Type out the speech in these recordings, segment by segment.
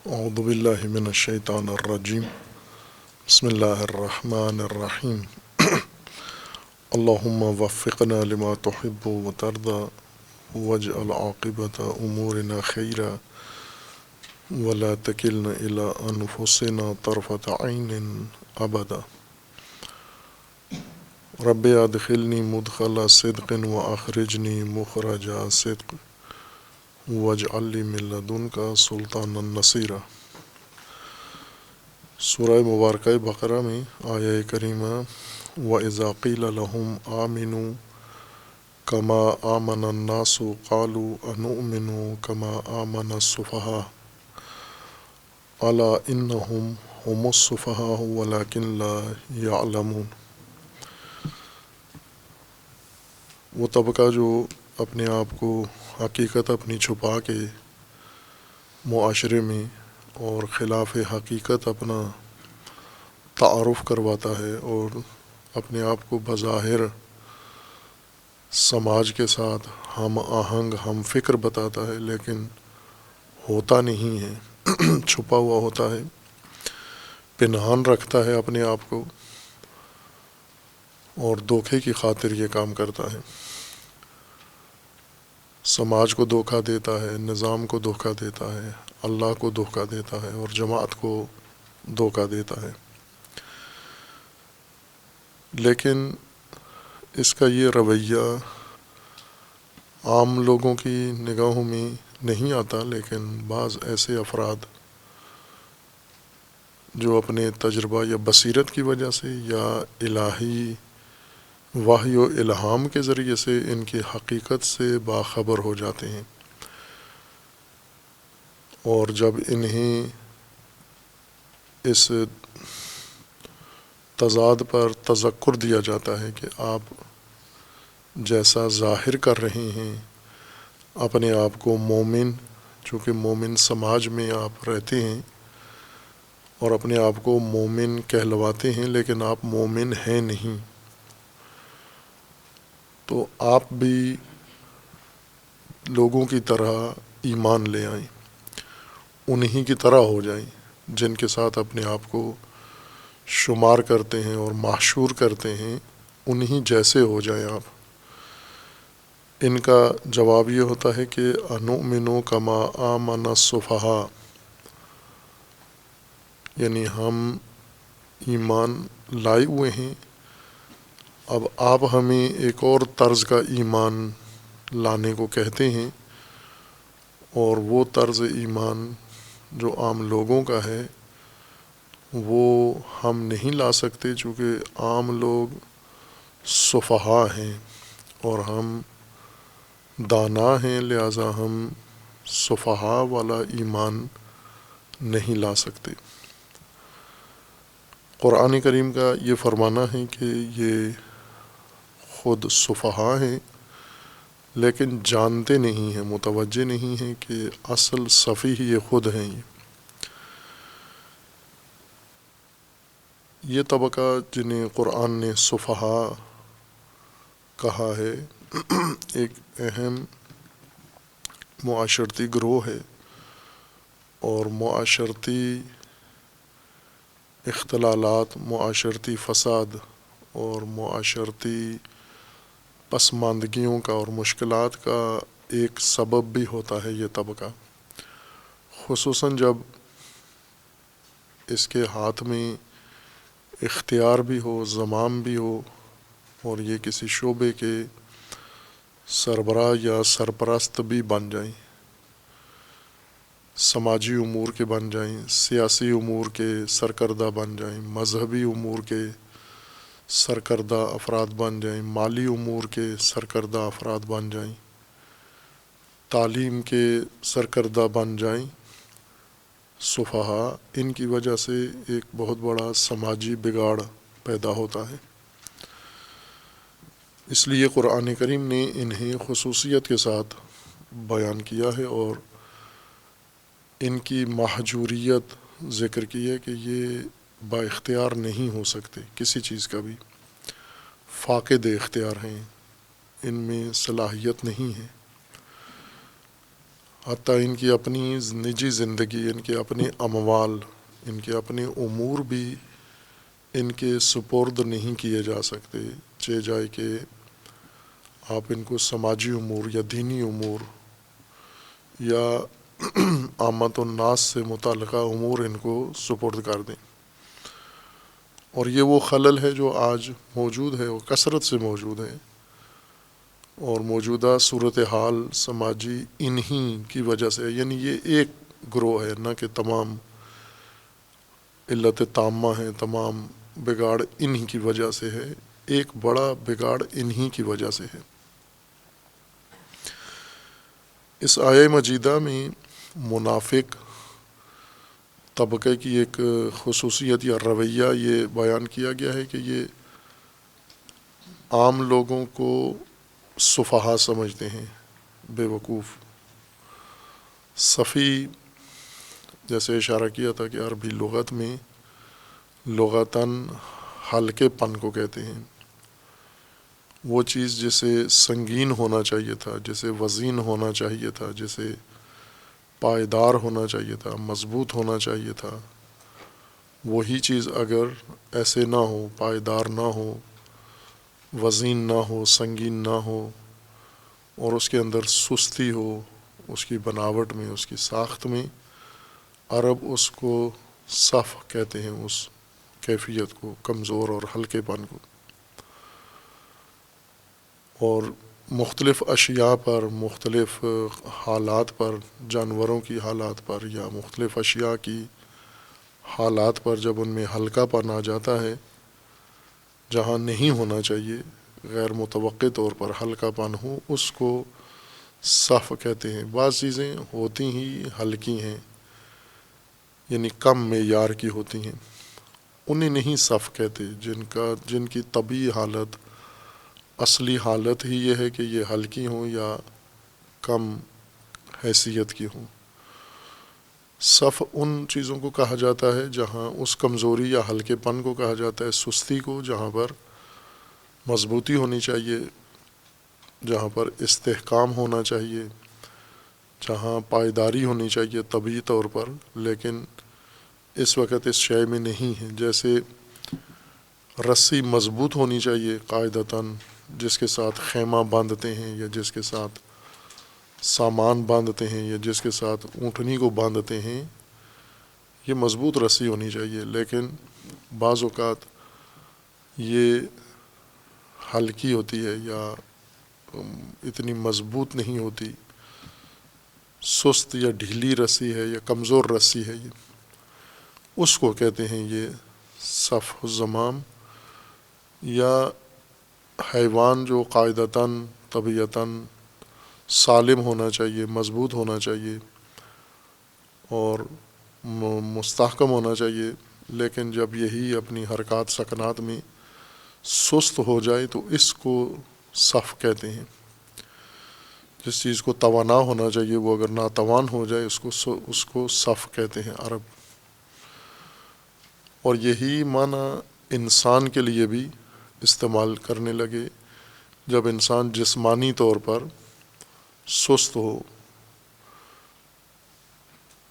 اعوذ باللہ من الشیطان الرجیم بسم اللہ الرحمن الرحیم اللہم وفقنا لما تحب وترضى واجعل عاقبۃ امورنا خیرا ولا تکلنا الی انفسنا طرفۃ عین ابدا رب ادخلنی مدخل صدق واخرجنی مخرج صدق واجعل لی من لدنک سلطانا نصیرا۔ سورہ مبارکہ بقرہ میں آیہ کریمہ وَإِذَا قِيلَ لَهُمْ آمِنُوا كَمَا آمَنَ النَّاسُ قَالُوا أَنُؤْمِنُ كَمَا آمَنَ السُّفَهَاءُ أَلَا إِنَّهُمْ هُمُ السُّفَهَاءُ وَلَكِنْ لَا يَعْلَمُونَ۔ وہ طبقہ جو اپنے آپ کو حقیقت اپنی چھپا کے معاشرے میں اور خلاف حقیقت اپنا تعارف کرواتا ہے اور اپنے آپ کو بظاہر سماج کے ساتھ ہم آہنگ ہم فکر بتاتا ہے، لیکن ہوتا نہیں ہے، چھپا ہوا ہوتا ہے، پنہان رکھتا ہے اپنے آپ کو اور دھوکے کی خاطر یہ کام کرتا ہے، سماج کو دھوکہ دیتا ہے، نظام کو دھوکہ دیتا ہے، اللہ کو دھوکہ دیتا ہے اور جماعت کو دھوکہ دیتا ہے۔ لیکن اس کا یہ رویہ عام لوگوں کی نگاہوں میں نہیں آتا، لیکن بعض ایسے افراد جو اپنے تجربہ یا بصیرت کی وجہ سے یا الہی وحی و الہام کے ذریعے سے ان کی حقیقت سے باخبر ہو جاتے ہیں، اور جب انہیں اس تضاد پر تذکر دیا جاتا ہے کہ آپ جیسا ظاہر کر رہے ہیں اپنے آپ کو مومن، چونکہ مومن سماج میں آپ رہتے ہیں اور اپنے آپ کو مومن کہلواتے ہیں، لیکن آپ مومن ہیں نہیں، تو آپ بھی لوگوں کی طرح ایمان لے آئیں، انہی کی طرح ہو جائیں جن کے ساتھ اپنے آپ کو شمار کرتے ہیں اور محشور کرتے ہیں، انہی جیسے ہو جائیں آپ۔ ان کا جواب یہ ہوتا ہے کہ انؤمن کما آمن السفہاء، یعنی ہم ایمان لائے ہوئے ہیں، اب آپ ہمیں ایک اور طرز کا ایمان لانے کو کہتے ہیں، اور وہ طرز ایمان جو عام لوگوں کا ہے وہ ہم نہیں لا سکتے، چونکہ عام لوگ سفہاء ہیں اور ہم دانا ہیں، لہٰذا ہم سفہاء والا ایمان نہیں لا سکتے۔ قرآن کریم کا یہ فرمانا ہے کہ یہ خود سفہاء ہیں، لیکن جانتے نہیں ہیں، متوجہ نہیں ہیں کہ اصل سفیہ یہ خود ہیں۔ یہ طبقہ جنہیں قرآن نے سفہاء کہا ہے، ایک اہم معاشرتی گروہ ہے، اور معاشرتی اختلالات، معاشرتی فساد اور معاشرتی پسماندگیوں کا اور مشکلات کا ایک سبب بھی ہوتا ہے یہ طبقہ، خصوصاً جب اس کے ہاتھ میں اختیار بھی ہو، زمام بھی ہو، اور یہ کسی شعبے کے سربراہ یا سرپرست بھی بن جائیں، سماجی امور کے بن جائیں، سیاسی امور کے سرکردہ بن جائیں، مذہبی امور کے سرکردہ افراد بن جائیں، مالی امور کے سرکردہ افراد بن جائیں، تعلیم کے سرکردہ بن جائیں، سفہاء، ان کی وجہ سے ایک بہت بڑا سماجی بگاڑ پیدا ہوتا ہے۔ اس لیے قرآن کریم نے انہیں خصوصیت کے ساتھ بیان کیا ہے اور ان کی محجوریت ذکر کی ہے کہ یہ با اختیار نہیں ہو سکتے کسی چیز کا بھی، فاقد اختیار ہیں، ان میں صلاحیت نہیں ہے۔ حتیٰ ان کی اپنی نجی زندگی، ان کے اپنے اموال، ان کے اپنے امور بھی ان کے سپرد نہیں کیے جا سکتے، چاہے جائے کہ آپ ان کو سماجی امور یا دینی امور یا عامت الناس سے متعلقہ امور ان کو سپرد کر دیں۔ اور یہ وہ خلل ہے جو آج موجود ہے، وہ کثرت سے موجود ہے، اور موجودہ صورتحال سماجی انہی کی وجہ سے، یعنی یہ ایک گروہ ہے، نہ کہ تمام علت تامہ ہیں، تمام بگاڑ انہی کی وجہ سے ہے، ایک بڑا بگاڑ انہی کی وجہ سے ہے۔ اس آیہ مجیدہ میں منافق طبقے کی ایک خصوصیت یا رویہ یہ بیان کیا گیا ہے کہ یہ عام لوگوں کو سفہا سمجھتے ہیں، بے وقوف۔ صفی جیسے اشارہ کیا تھا کہ عربی لغت میں لغتاً ہلکے پن کو کہتے ہیں، وہ چیز جسے سنگین ہونا چاہیے تھا، جسے وزین ہونا چاہیے تھا، جسے پائیدار ہونا چاہیے تھا، مضبوط ہونا چاہیے تھا، وہی چیز اگر ایسے نہ ہو، پائیدار نہ ہو، وزین نہ ہو، سنگین نہ ہو، اور اس کے اندر سستی ہو، اس کی بناوٹ میں، اس کی ساخت میں، عرب اس کو صف کہتے ہیں، اس کیفیت کو، کمزور اور ہلکے پن کو۔ اور مختلف اشیاء پر، مختلف حالات پر، جانوروں کی حالات پر یا مختلف اشیاء کی حالات پر جب ان میں ہلکا پن آ جاتا ہے، جہاں نہیں ہونا چاہیے، غیر متوقع طور پر ہلکا پن ہو، اس کو صف کہتے ہیں۔ بعض چیزیں ہوتی ہی ہلکی ہیں، یعنی کم معیار کی ہوتی ہیں، انہیں نہیں صف کہتے، جن کی طبیعی حالت، اصلی حالت ہی یہ ہے کہ یہ ہلکی ہوں یا کم حیثیت کی ہوں۔ صف ان چیزوں کو کہا جاتا ہے جہاں اس کمزوری یا ہلکے پن کو کہا جاتا ہے، سستی کو، جہاں پر مضبوطی ہونی چاہیے، جہاں پر استحکام ہونا چاہیے، جہاں پائیداری ہونی چاہیے طبیعی طور پر، لیکن اس وقت اس شے میں نہیں ہے۔ جیسے رسی مضبوط ہونی چاہیے قاعدتاً، جس کے ساتھ خیمہ باندھتے ہیں یا جس کے ساتھ سامان باندھتے ہیں یا جس کے ساتھ اونٹنی کو باندھتے ہیں، یہ مضبوط رسی ہونی چاہیے، لیکن بعض اوقات یہ ہلکی ہوتی ہے یا اتنی مضبوط نہیں ہوتی، سست یا ڈھیلی رسی ہے یا کمزور رسی ہے، اس کو کہتے ہیں یہ صف الزمام۔ یا حیوان جو قاعدتاً، طبیعتاً سالم ہونا چاہیے، مضبوط ہونا چاہیے اور مستحکم ہونا چاہیے، لیکن جب یہی اپنی حرکات سکنات میں سست ہو جائے تو اس کو صف کہتے ہیں۔ جس چیز کو توانا ہونا چاہیے وہ اگر ناتوان ہو جائے، اس کو صف کہتے ہیں عرب۔ اور یہی معنی انسان کے لیے بھی استعمال کرنے لگے، جب انسان جسمانی طور پر سست ہو۔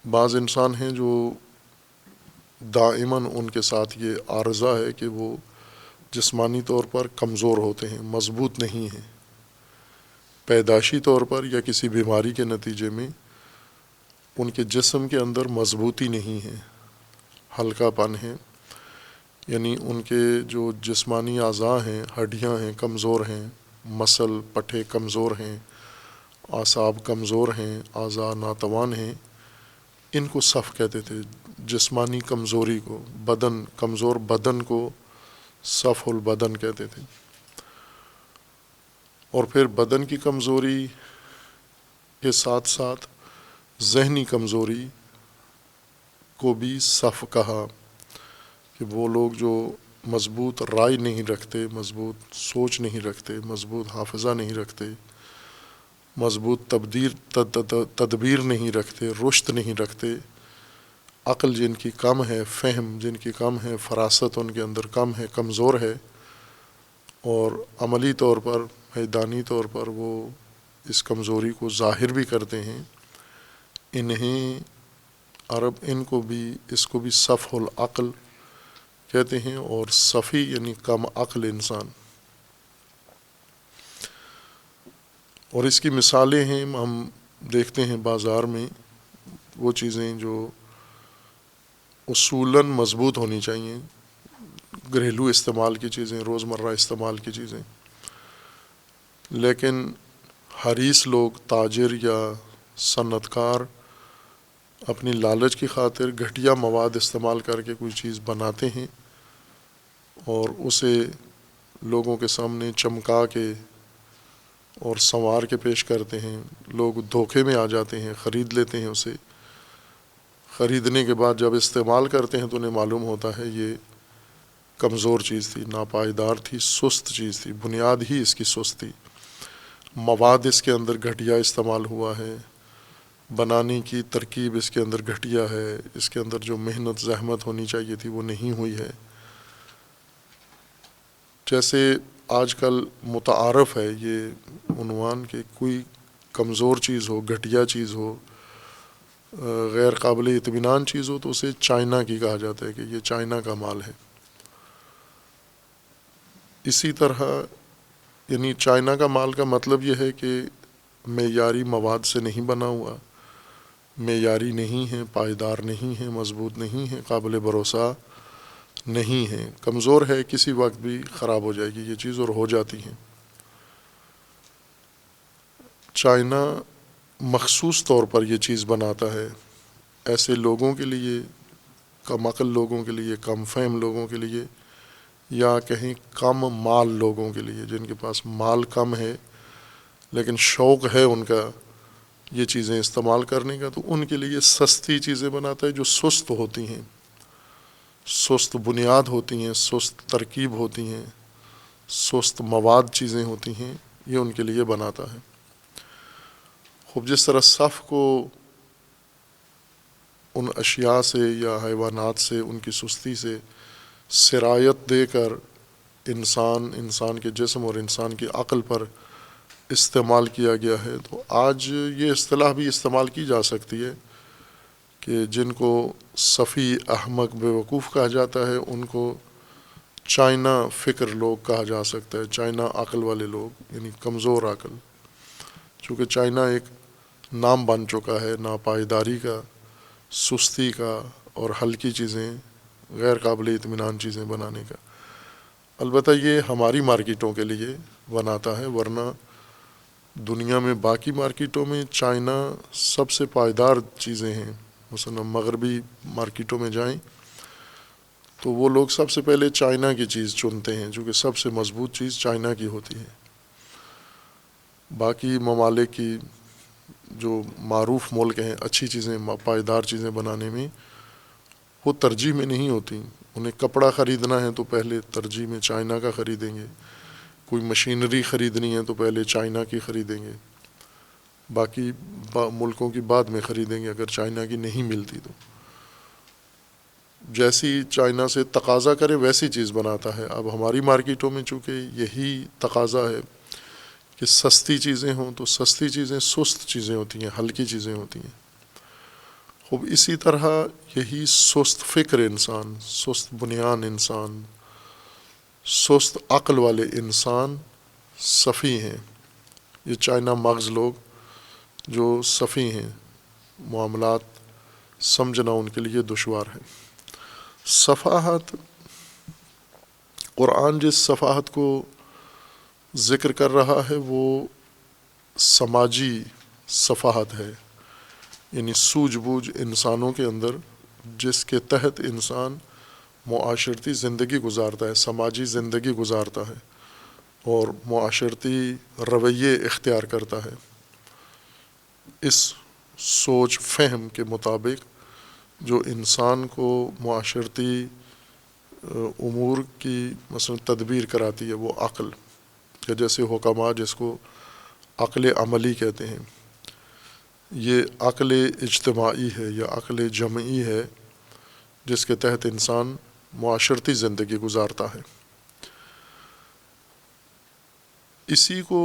بعض انسان ہیں جو دائماً ان کے ساتھ یہ عارضہ ہے کہ وہ جسمانی طور پر کمزور ہوتے ہیں، مضبوط نہیں ہیں، پیدائشی طور پر یا کسی بیماری کے نتیجے میں ان کے جسم کے اندر مضبوطی نہیں ہے، ہلکا پن ہے، یعنی ان کے جو جسمانی اعضاء ہیں، ہڈیاں ہیں، کمزور ہیں، مسل پٹھے کمزور ہیں، اعصاب کمزور ہیں، اعضاء ناتوان ہیں، ان کو صف کہتے تھے۔ جسمانی کمزوری کو، کمزور بدن کو صف البدن کہتے تھے۔ اور پھر بدن کی کمزوری کے ساتھ ساتھ ذہنی کمزوری کو بھی صف کہا، کہ وہ لوگ جو مضبوط رائے نہیں رکھتے، مضبوط سوچ نہیں رکھتے، مضبوط حافظہ نہیں رکھتے، مضبوط تدبیر نہیں رکھتے، رشد نہیں رکھتے، عقل جن کی کم ہے، فہم جن کی کم ہے، فراست ان کے اندر کم ہے، کمزور ہے، اور عملی طور پر، میدانی طور پر وہ اس کمزوری کو ظاہر بھی کرتے ہیں، انہیں عرب ان کو بھی اس کو بھی سفہ العقل کہتے ہیں، اور سفی یعنی کم عقل انسان۔ اور اس کی مثالیں ہیں، ہم دیکھتے ہیں بازار میں وہ چیزیں جو اصولاً مضبوط ہونی چاہیے، گھریلو استعمال کی چیزیں، روزمرہ استعمال کی چیزیں، لیکن حریص لوگ، تاجر یا صنعت کار اپنی لالچ کی خاطر گھٹیا مواد استعمال کر کے کوئی چیز بناتے ہیں اور اسے لوگوں کے سامنے چمکا کے اور سنوار کے پیش کرتے ہیں۔ لوگ دھوکے میں آ جاتے ہیں، خرید لیتے ہیں اسے۔ خریدنے کے بعد جب استعمال کرتے ہیں تو انہیں معلوم ہوتا ہے یہ کمزور چیز تھی، ناپائیدار تھی، سست چیز تھی، بنیاد ہی اس کی سست تھی، مواد اس کے اندر گھٹیا استعمال ہوا ہے، بنانے کی ترکیب اس کے اندر گھٹیا ہے، اس کے اندر جو محنت زحمت ہونی چاہیے تھی وہ نہیں ہوئی ہے۔ جیسے آج کل متعارف ہے یہ عنوان کہ کوئی کمزور چیز ہو، گھٹیا چیز ہو، غیر قابل اطمینان چیز ہو تو اسے چائنا کی کہا جاتا ہے کہ یہ چائنا کا مال ہے۔ اسی طرح یعنی چائنا کا مال کا مطلب یہ ہے کہ معیاری مواد سے نہیں بنا ہوا، معیاری نہیں ہے، پائیدار نہیں ہے، مضبوط نہیں ہے، قابل بھروسہ نہیں ہے، کمزور ہے، کسی وقت بھی خراب ہو جائے گی یہ چیز، اور ہو جاتی ہیں۔ چائنا مخصوص طور پر یہ چیز بناتا ہے ایسے لوگوں کے لیے، کم عقل لوگوں کے لیے، کم فہم لوگوں کے لیے، یا کہیں کم مال لوگوں کے لیے، جن کے پاس مال کم ہے لیکن شوق ہے ان کا یہ چیزیں استعمال کرنے کا، تو ان کے لیے سستی چیزیں بناتا ہے جو سست ہوتی ہیں، سست بنیاد ہوتی ہیں، سست ترکیب ہوتی ہیں، سست مواد چیزیں ہوتی ہیں، یہ ان کے لیے بناتا ہے۔ خوب جس طرح صف کو ان اشیاء سے یا حیوانات سے، ان کی سستی سے سرایت دے کر انسان کے جسم اور انسان کی عقل پر استعمال کیا گیا ہے، تو آج یہ اصطلاح بھی استعمال کی جا سکتی ہے کہ جن کو صفی، احمق، بیوقوف کہا جاتا ہے ان کو چائنا فکر لوگ کہا جا سکتا ہے، چائنا عقل والے لوگ، یعنی کمزور عقل، چونکہ چائنا ایک نام بن چکا ہے ناپائیداری کا، سستی کا اور ہلکی چیزیں، غیر قابل اطمینان چیزیں بنانے کا۔ البتہ یہ ہماری مارکیٹوں کے لیے بناتا ہے، ورنہ دنیا میں باقی مارکیٹوں میں چائنا سب سے پائیدار چیزیں ہیں۔ مثلا مغربی مارکیٹوں میں جائیں تو وہ لوگ سب سے پہلے چائنا کی چیز چنتے ہیں، چونکہ سب سے مضبوط چیز چائنا کی ہوتی ہے۔ باقی ممالک کی جو معروف ملک ہیں اچھی چیزیں، پائیدار چیزیں بنانے میں، وہ ترجیح میں نہیں ہوتی۔ انہیں کپڑا خریدنا ہے تو پہلے ترجیح میں چائنا کا خریدیں گے، کوئی مشینری خریدنی ہے تو پہلے چائنا کی خریدیں گے، باقی ملکوں کی بعد میں خریدیں گے اگر چائنا کی نہیں ملتی تو۔ جیسی چائنا سے تقاضا کرے ویسی چیز بناتا ہے۔ اب ہماری مارکیٹوں میں چونکہ یہی تقاضا ہے کہ سستی چیزیں ہوں، تو سستی چیزیں سست چیزیں ہوتی ہیں، ہلکی چیزیں ہوتی ہیں۔ خوب اسی طرح یہی سست فکر انسان، سست بنیان انسان، سست عقل والے انسان سفی ہیں۔ یہ چائنا مغز لوگ جو سفی ہیں، معاملات سمجھنا ان کے لیے دشوار ہے۔ صفاحت، قرآن جس صفاحت کو ذکر کر رہا ہے وہ سماجی صفاحت ہے، یعنی سوجھ بوجھ انسانوں کے اندر جس کے تحت انسان معاشرتی زندگی گزارتا ہے، سماجی زندگی گزارتا ہے اور معاشرتی رویے اختیار کرتا ہے۔ اس سوچ فہم کے مطابق جو انسان کو معاشرتی امور کی مثلا تدبیر کراتی ہے وہ عقل، کہ جیسے حکماء جس کو عقل عملی کہتے ہیں، یہ عقل اجتماعی ہے یا عقل جمعی ہے جس کے تحت انسان معاشرتی زندگی گزارتا ہے۔ اسی کو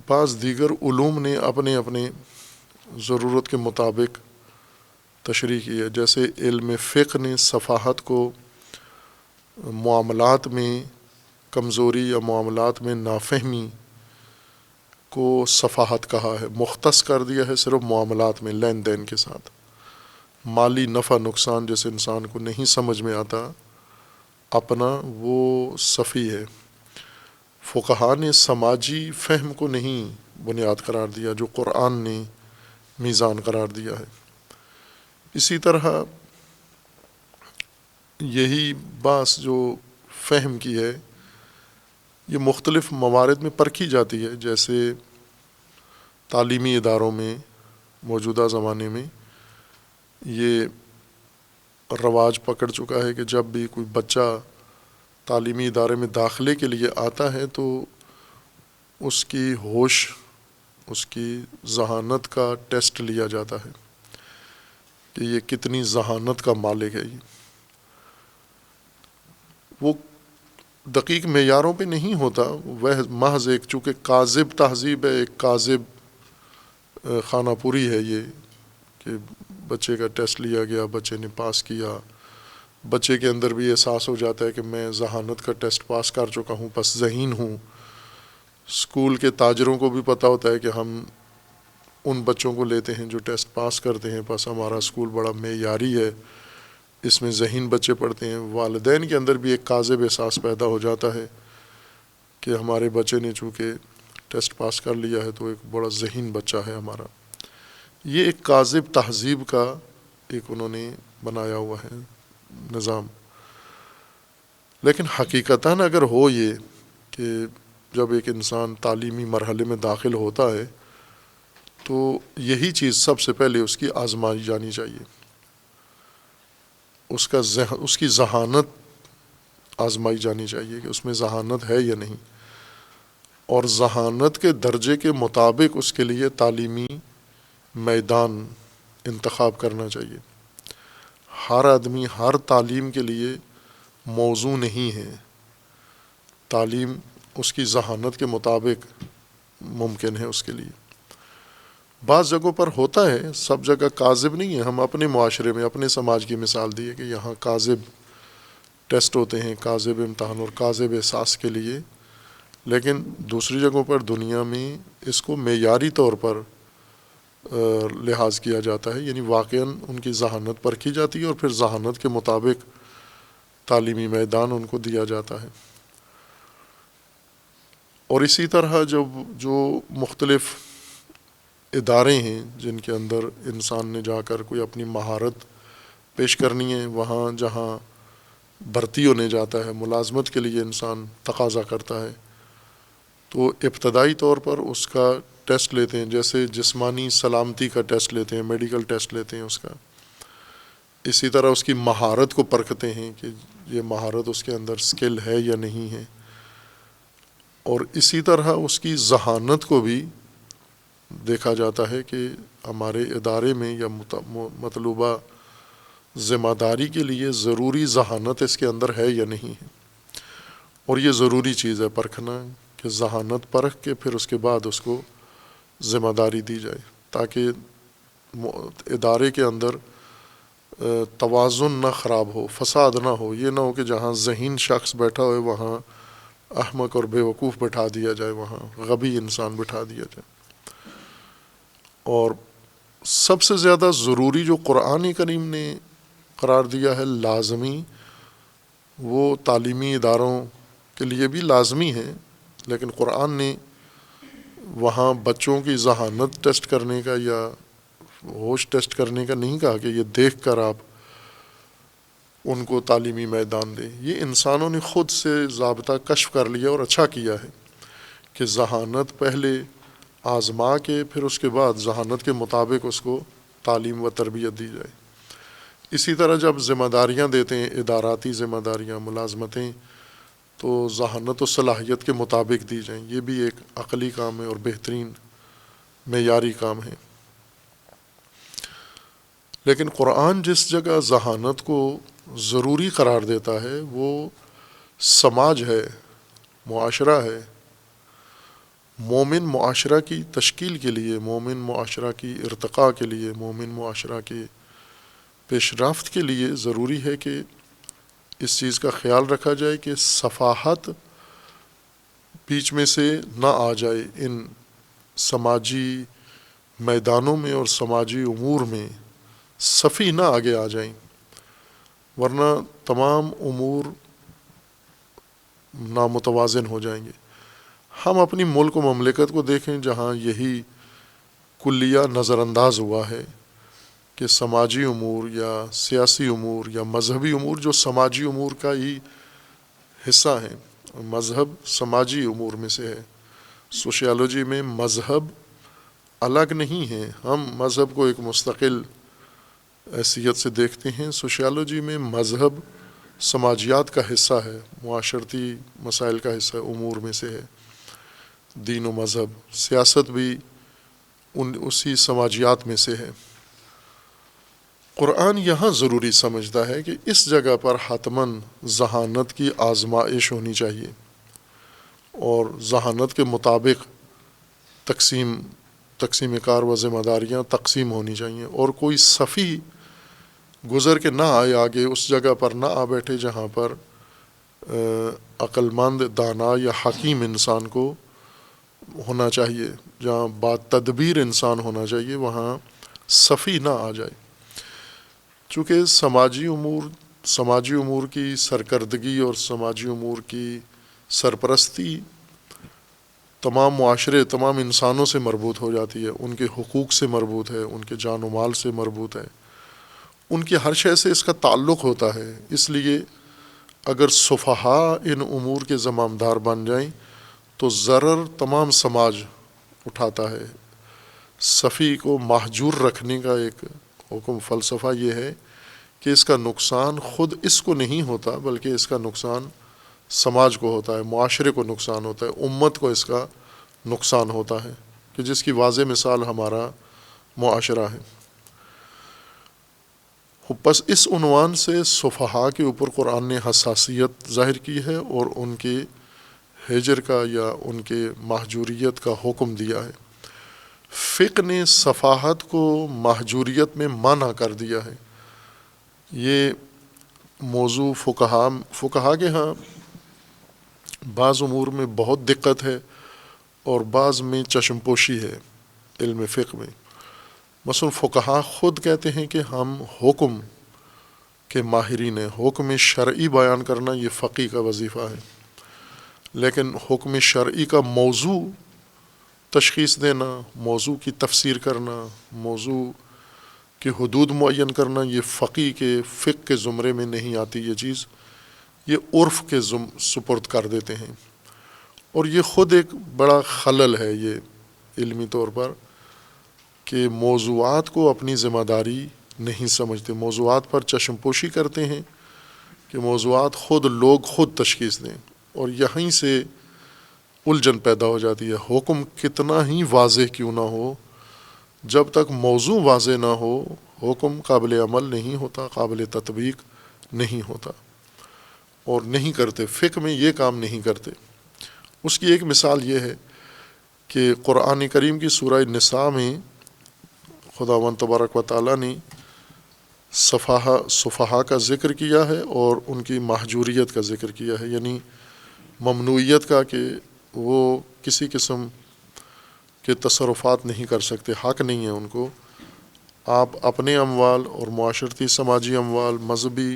بعض دیگر علوم نے اپنے اپنے ضرورت کے مطابق تشریح کی ہے. جیسے علم فقہ نے صفاحت کو معاملات میں کمزوری یا معاملات میں نافہمی کو صفاحت کہا ہے، مختص کر دیا ہے صرف معاملات میں، لین دین کے ساتھ. مالی نفع نقصان جس انسان کو نہیں سمجھ میں آتا اپنا، وہ صفی ہے. فقہا نے سماجی فہم کو نہیں بنیاد قرار دیا جو قرآن نے میزان قرار دیا ہے. اسی طرح یہی بات جو فہم کی ہے یہ مختلف موارد میں پرکھی جاتی ہے. جیسے تعلیمی اداروں میں موجودہ زمانے میں یہ رواج پکڑ چکا ہے کہ جب بھی کوئی بچہ تعلیمی ادارے میں داخلے کے لیے آتا ہے تو اس کی ہوش، اس کی ذہانت کا ٹیسٹ لیا جاتا ہے کہ یہ کتنی ذہانت کا مالک ہے. وہ دقیق معیاروں پہ نہیں ہوتا، وہ محض ایک چونکہ کاذب تہذیب ہے، ایک کاذب خانہ پوری ہے یہ کہ بچے کا ٹیسٹ لیا گیا، بچے نے پاس کیا، بچے کے اندر بھی احساس ہو جاتا ہے کہ میں ذہانت کا ٹیسٹ پاس کر چکا ہوں، پس ذہین ہوں. اسکول کے تاجروں کو بھی پتہ ہوتا ہے کہ ہم ان بچوں کو لیتے ہیں جو ٹیسٹ پاس کرتے ہیں، پس ہمارا اسکول بڑا معیاری ہے، اس میں ذہین بچے پڑھتے ہیں. والدین کے اندر بھی ایک کاذب احساس پیدا ہو جاتا ہے کہ ہمارے بچے نے چونکہ ٹیسٹ پاس کر لیا ہے تو ایک بڑا ذہین بچہ ہے ہمارا. یہ ایک کاذب تہذیب کا ایک انہوں نے بنایا ہوا ہے نظام. لیکن حقیقتاً اگر ہو یہ کہ جب ایک انسان تعلیمی مرحلے میں داخل ہوتا ہے تو یہی چیز سب سے پہلے اس کی آزمائی جانی چاہیے، اس کی ذہانت آزمائی جانی چاہیے کہ اس میں ذہانت ہے یا نہیں، اور ذہانت کے درجے کے مطابق اس کے لیے تعلیمی میدان انتخاب کرنا چاہیے. ہر آدمی ہر تعلیم کے لیے موزوں نہیں ہے، تعلیم اس کی ذہانت کے مطابق ممکن ہے اس کے لیے. بعض جگہوں پر ہوتا ہے، سب جگہ کاذب نہیں ہے. ہم اپنے معاشرے میں اپنے سماج کی مثال دی ہے کہ یہاں کاذب ٹیسٹ ہوتے ہیں، کاذب امتحان اور کاذب احساس کے لیے، لیکن دوسری جگہوں پر دنیا میں اس کو معیاری طور پر لحاظ کیا جاتا ہے، یعنی واقعاً ان کی ذہانت پرکھی جاتی ہے اور پھر ذہانت کے مطابق تعلیمی میدان ان کو دیا جاتا ہے. اور اسی طرح جو مختلف ادارے ہیں جن کے اندر انسان نے جا کر کوئی اپنی مہارت پیش کرنی ہے، وہاں جہاں بھرتی ہونے جاتا ہے، ملازمت کے لیے انسان تقاضا کرتا ہے، تو ابتدائی طور پر اس کا ٹیسٹ لیتے ہیں. جیسے جسمانی سلامتی کا ٹیسٹ لیتے ہیں، میڈیکل ٹیسٹ لیتے ہیں اس کا. اسی طرح اس کی مہارت کو پرکھتے ہیں کہ یہ مہارت اس کے اندر سکل ہے یا نہیں ہے. اور اسی طرح اس کی ذہانت کو بھی دیکھا جاتا ہے کہ ہمارے ادارے میں یا مطلوبہ ذمہ داری کے لیے ضروری ذہانت اس کے اندر ہے یا نہیں ہے. اور یہ ضروری چیز ہے پرکھنا، کہ ذہانت پرکھ کے پھر اس کے بعد اس کو ذمہ داری دی جائے، تاکہ ادارے کے اندر توازن نہ خراب ہو، فساد نہ ہو. یہ نہ ہو کہ جہاں ذہین شخص بیٹھا ہوئے وہاں احمق اور بے وقوف بٹھا دیا جائے، وہاں غبی انسان بٹھا دیا جائے. اور سب سے زیادہ ضروری جو قرآن کریم نے قرار دیا ہے لازمی، وہ تعلیمی اداروں کے لیے بھی لازمی ہے، لیکن قرآن نے وہاں بچوں کی ذہانت ٹیسٹ کرنے کا یا ہوش ٹیسٹ کرنے کا نہیں کہا کہ یہ دیکھ کر آپ ان کو تعلیمی میدان دیں. یہ انسانوں نے خود سے ضابطہ کشف کر لیا اور اچھا کیا ہے کہ ذہانت پہلے آزما کے پھر اس کے بعد ذہانت کے مطابق اس کو تعلیم و تربیت دی جائے. اسی طرح جب ذمہ داریاں دیتے ہیں، اداراتی ذمہ داریاں، ملازمتیں، تو ذہانت و صلاحیت کے مطابق دی جائیں. یہ بھی ایک عقلی کام ہے اور بہترین معیاری کام ہے. لیکن قرآن جس جگہ ذہانت کو ضروری قرار دیتا ہے وہ سماج ہے، معاشرہ ہے. مومن معاشرہ کی تشکیل کے لیے، مومن معاشرہ کی ارتقاء کے لیے، مومن معاشرہ کے پیش رفت کے لیے ضروری ہے کہ اس چیز کا خیال رکھا جائے کہ سفاہت بیچ میں سے نہ آ جائے، ان سماجی میدانوں میں اور سماجی امور میں سفی نہ آگے آ جائیں، ورنہ تمام امور نامتوازن ہو جائیں گے۔ ہم اپنی ملک و مملکت کو دیکھیں جہاں یہی کلیہ نظر انداز ہوا ہے کہ سماجی امور یا سیاسی امور یا مذہبی امور جو سماجی امور کا ہی حصہ ہیں، مذہب سماجی امور میں سے ہے۔ سوشیالوجی میں مذہب الگ نہیں ہے، ہم مذہب کو ایک مستقل حیثیت سے دیکھتے ہیں۔ سوشیالوجی میں مذہب سماجیات کا حصہ ہے، معاشرتی مسائل کا حصہ امور میں سے ہے، دین و مذہب۔ سیاست بھی اسی سماجیات میں سے ہے۔ قرآن یہاں ضروری سمجھتا ہے کہ اس جگہ پر حتماً ذہانت کی آزمائش ہونی چاہیے اور ذہانت کے مطابق تقسیم کار و ذمہ داریاں تقسیم ہونی چاہیے، اور کوئی سفی گزر کے نہ آئے آگے، اس جگہ پر نہ آ بیٹھے جہاں پر عقل مند، دانا یا حکیم انسان کو ہونا چاہیے، جہاں با تدبیر انسان ہونا چاہیے، وہاں سفی نہ آ جائے۔ چونکہ سماجی امور کی سرکردگی اور سماجی امور کی سرپرستی تمام معاشرے، تمام انسانوں سے مربوط ہو جاتی ہے، ان کے حقوق سے مربوط ہے، ان کے جان و مال سے مربوط ہے، ان کی ہر شے سے اس کا تعلق ہوتا ہے۔ اس لیے اگر سفہاء ان امور کے زمامدار بن جائیں تو ضرر تمام سماج اٹھاتا ہے۔ سفی کو محجور رکھنے کا ایک حکم فلسفہ یہ ہے کہ اس کا نقصان خود اس کو نہیں ہوتا، بلکہ اس کا نقصان سماج کو ہوتا ہے، معاشرے کو نقصان ہوتا ہے، امت کو اس کا نقصان ہوتا ہے، کہ جس کی واضح مثال ہمارا معاشرہ ہے۔ بس اس عنوان سے سفہاء کے اوپر قرآن نے حساسیت ظاہر کی ہے اور ان کے ہجر کا یا ان کے مہجوریت کا حکم دیا ہے۔ فقہ نے سفاہت کو مہجوریت میں منع کر دیا ہے۔ یہ موضوع فقہا کے ہاں بعض امور میں بہت دقت ہے اور بعض میں چشم پوشی ہے علم فقہ میں۔ مثلا فقہا خود کہتے ہیں کہ ہم حکم کے ماہرین ہیں، حکم شرعی بیان کرنا یہ فقی کا وظیفہ ہے، لیکن حکم شرعی کا موضوع تشخیص دینا، موضوع کی تفسیر کرنا، موضوع کی حدود معین کرنا، یہ فقی کے فقہ کے زمرے میں نہیں آتی یہ چیز، یہ عرف کے سپرد کر دیتے ہیں، اور یہ خود ایک بڑا خلل ہے یہ علمی طور پر، کہ موضوعات کو اپنی ذمہ داری نہیں سمجھتے، موضوعات پر چشم پوشی کرتے ہیں کہ موضوعات لوگ خود تشخیص دیں، اور یہیں سے الجھن پیدا ہو جاتی ہے۔ حکم کتنا ہی واضح کیوں نہ ہو، جب تک موضوع واضح نہ ہو حکم قابل عمل نہیں ہوتا، قابل تطبیق نہیں ہوتا، اور نہیں کرتے، فقہ میں یہ کام نہیں کرتے۔ اس کی ایک مثال یہ ہے کہ قرآن کریم کی سورہ نساء میں خداوند تبارک و تعالیٰ نے سفہاء کا ذکر کیا ہے اور ان کی مہجوریت کا ذکر کیا ہے، یعنی ممنوعیت کا، کہ وہ کسی قسم کے تصرفات نہیں کر سکتے، حق نہیں ہے ان کو، آپ اپنے اموال اور معاشرتی سماجی اموال، مذہبی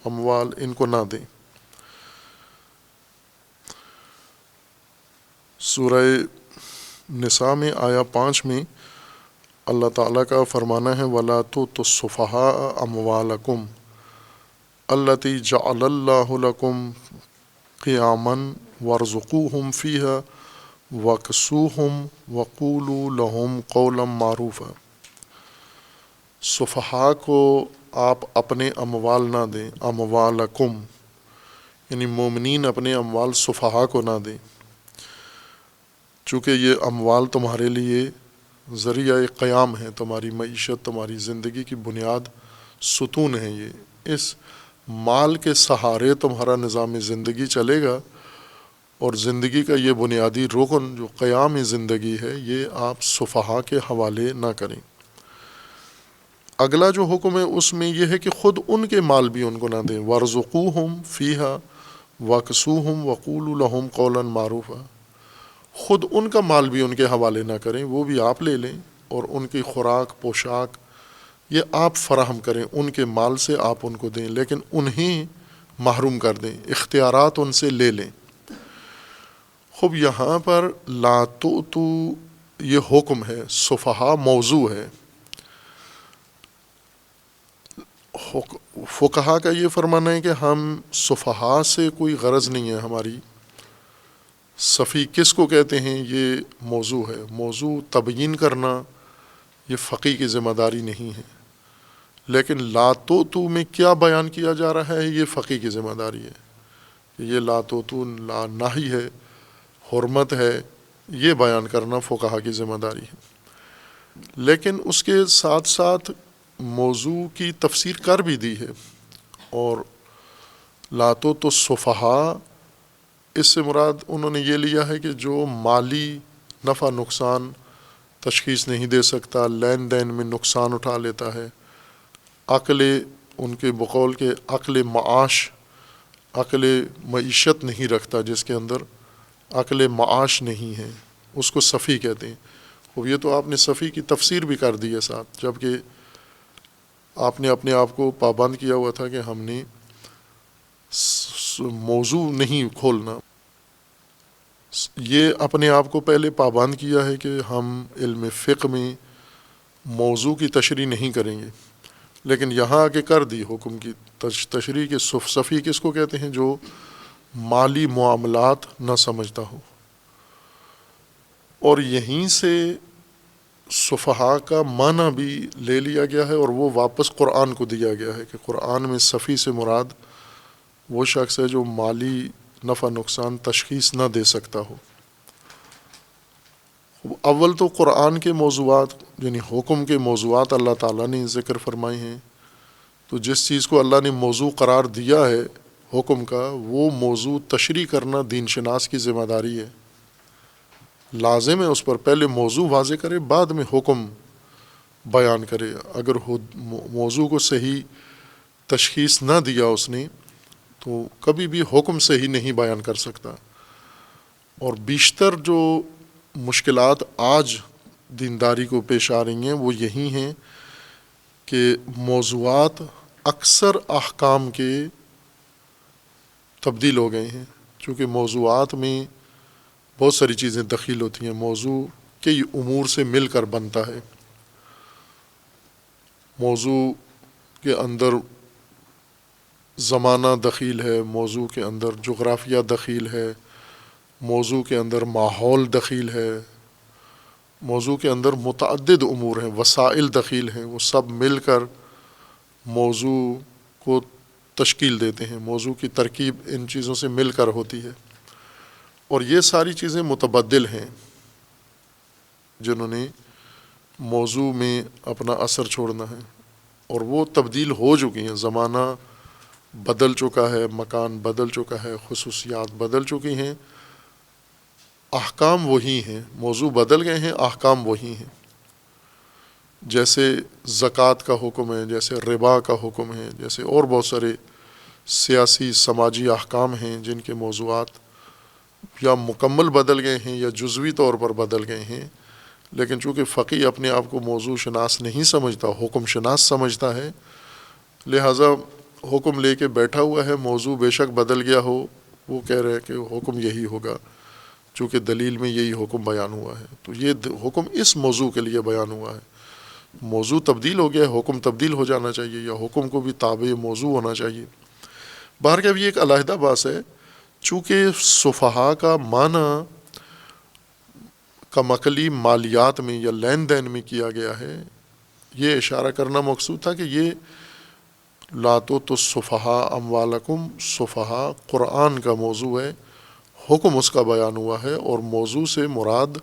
اموال ان کو نہ دیں۔ سورہ نساء میں آیا 5 میں اللہ تعالیٰ کا فرمانا ہے وَلَا تُؤْتُوا السُّفَهَاءَ أَمْوَالَكُمْ الَّتِي جَعَلَ اللَّهُ لَكُمْ قِيَامًا وَارْزُقُوهُمْ فِيهَا وَاكْسُوهُمْ وَقُولُوا لَهُمْ قَوْلًا مَعْرُوفًا۔ سفہاء کو آپ اپنے اموال نہ دیں، اموالکم، یعنی مومنین اپنے اموال سفہاء کو نہ دیں، چونکہ یہ اموال تمہارے لیے ذریعہ قیام ہے، تمہاری معیشت، تمہاری زندگی کی بنیاد، ستون ہے، یہ اس مال کے سہارے تمہارا نظام زندگی چلے گا، اور زندگی کا یہ بنیادی رکن جو قیام زندگی ہے یہ آپ سفہاء کے حوالے نہ کریں۔ اگلا جو حکم ہے اس میں یہ ہے کہ خود ان کے مال بھی ان کو نہ دیں. وَارْزُقُوهُمْ فِيهَا وَاكْسُوهُمْ وَقُولُوا لَهُمْ قَوْلًا مَعْرُوفًا. خود ان کا مال بھی ان کے حوالے نہ کریں، وہ بھی آپ لے لیں، اور ان کی خوراک پوشاک یہ آپ فراہم کریں، ان کے مال سے آپ ان کو دیں، لیکن انہیں محروم کر دیں، اختیارات ان سے لے لیں. خوب یہاں پر لا تؤتو یہ حکم ہے، سفہا موضوع ہے. فقہا کا یہ فرمانا ہے کہ ہم سفہا سے کوئی غرض نہیں ہے ہماری. صفی کس کو کہتے ہیں یہ موضوع ہے. موضوع تبیین کرنا یہ فقی کی ذمہ داری نہیں ہے، لیکن لا تو میں کیا بیان کیا جا رہا ہے یہ فقی کی ذمہ داری ہے. یہ لا تو لا نہی ہے، حرمت ہے، یہ بیان کرنا فقہا کی ذمہ داری ہے. لیکن اس کے ساتھ ساتھ موضوع کی تفسیر کر بھی دی ہے. اور لا تو سفہا اس سے مراد انہوں نے یہ لیا ہے کہ جو مالی نفع نقصان تشخیص نہیں دے سکتا، لین دین میں نقصان اٹھا لیتا ہے، عقل ان کے بقول کے عقل معاش، عقل معیشت نہیں رکھتا، جس کے اندر عقل معاش نہیں ہے، اس کو صفی کہتے ہیں. وہ یہ تو آپ نے صفی کی تفسیر بھی کر دی ہے ساتھ، جبکہ آپ نے اپنے آپ کو پابند کیا ہوا تھا کہ ہم نے موضوع نہیں کھولنا. یہ اپنے آپ کو پہلے پابند کیا ہے کہ ہم علم فقہ میں موضوع کی تشریح نہیں کریں گے، لیکن یہاں آ کے کر دی حکم کی تشریح کے. صفی کس کو کہتے ہیں؟ جو مالی معاملات نہ سمجھتا ہو. اور یہیں سے صفحاء کا معنی بھی لے لیا گیا ہے، اور وہ واپس قرآن کو دیا گیا ہے کہ قرآن میں صفی سے مراد وہ شخص ہے جو مالی نفع نقصان تشخیص نہ دے سکتا ہو. اول تو قرآن کے موضوعات یعنی حکم کے موضوعات اللہ تعالیٰ نے ذکر فرمائے ہیں، تو جس چیز کو اللہ نے موضوع قرار دیا ہے حکم کا، وہ موضوع تشریح کرنا دین شناس کی ذمہ داری ہے. لازم ہے اس پر پہلے موضوع واضح کرے، بعد میں حکم بیان کرے. اگر موضوع کو صحیح تشخیص نہ دیا اس نے تو کبھی بھی حکم صحیح نہیں بیان کر سکتا. اور بیشتر جو مشکلات آج دینداری کو پیش آ رہی ہیں وہ یہی ہیں کہ موضوعات اکثر احکام کے تبدیل ہو گئے ہیں. چونکہ موضوعات میں بہت ساری چیزیں دخیل ہوتی ہیں، موضوع کئی امور سے مل کر بنتا ہے. موضوع کے اندر زمانہ دخیل ہے، موضوع کے اندر جغرافیہ دخیل ہے، موضوع کے اندر ماحول دخیل ہے، موضوع کے اندر متعدد امور ہیں، وسائل دخیل ہیں. وہ سب مل کر موضوع کو تشکیل دیتے ہیں. موضوع کی ترکیب ان چیزوں سے مل کر ہوتی ہے، اور یہ ساری چیزیں متبدل ہیں جنہوں نے موضوع میں اپنا اثر چھوڑنا ہے، اور وہ تبدیل ہو چکی ہیں. زمانہ بدل چکا ہے، مکان بدل چکا ہے، خصوصیات بدل چکی ہیں، احکام وہی ہیں. موضوع بدل گئے ہیں، احکام وہی ہیں. جیسے زکوٰۃ کا حکم ہے، جیسے ربا کا حکم ہے، جیسے اور بہت سارے سیاسی سماجی احکام ہیں جن کے موضوعات یا مکمل بدل گئے ہیں یا جزوی طور پر بدل گئے ہیں. لیکن چونکہ فقی اپنے آپ کو موضوع شناس نہیں سمجھتا، حکم شناس سمجھتا ہے، لہٰذا حکم لے کے بیٹھا ہوا ہے. موضوع بے شک بدل گیا ہو، وہ کہہ رہے کہ حکم یہی ہوگا چونکہ دلیل میں یہی حکم بیان ہوا ہے. تو یہ حکم اس موضوع کے لیے بیان ہوا ہے. موضوع تبدیل ہو گیا ہے، حکم تبدیل ہو جانا چاہیے، یا حکم کو بھی تابع موضوع ہونا چاہیے. باہر کا بھی ایک علیحدہ بات ہے، چونکہ صفحاء کا معنی کمقلی مالیات میں یا لین دین میں کیا گیا ہے. یہ اشارہ کرنا مقصود تھا کہ یہ لا تو صفحاء اموالکم، صفحاء قرآن کا موضوع ہے، حکم اس کا بیان ہوا ہے، اور موضوع سے مراد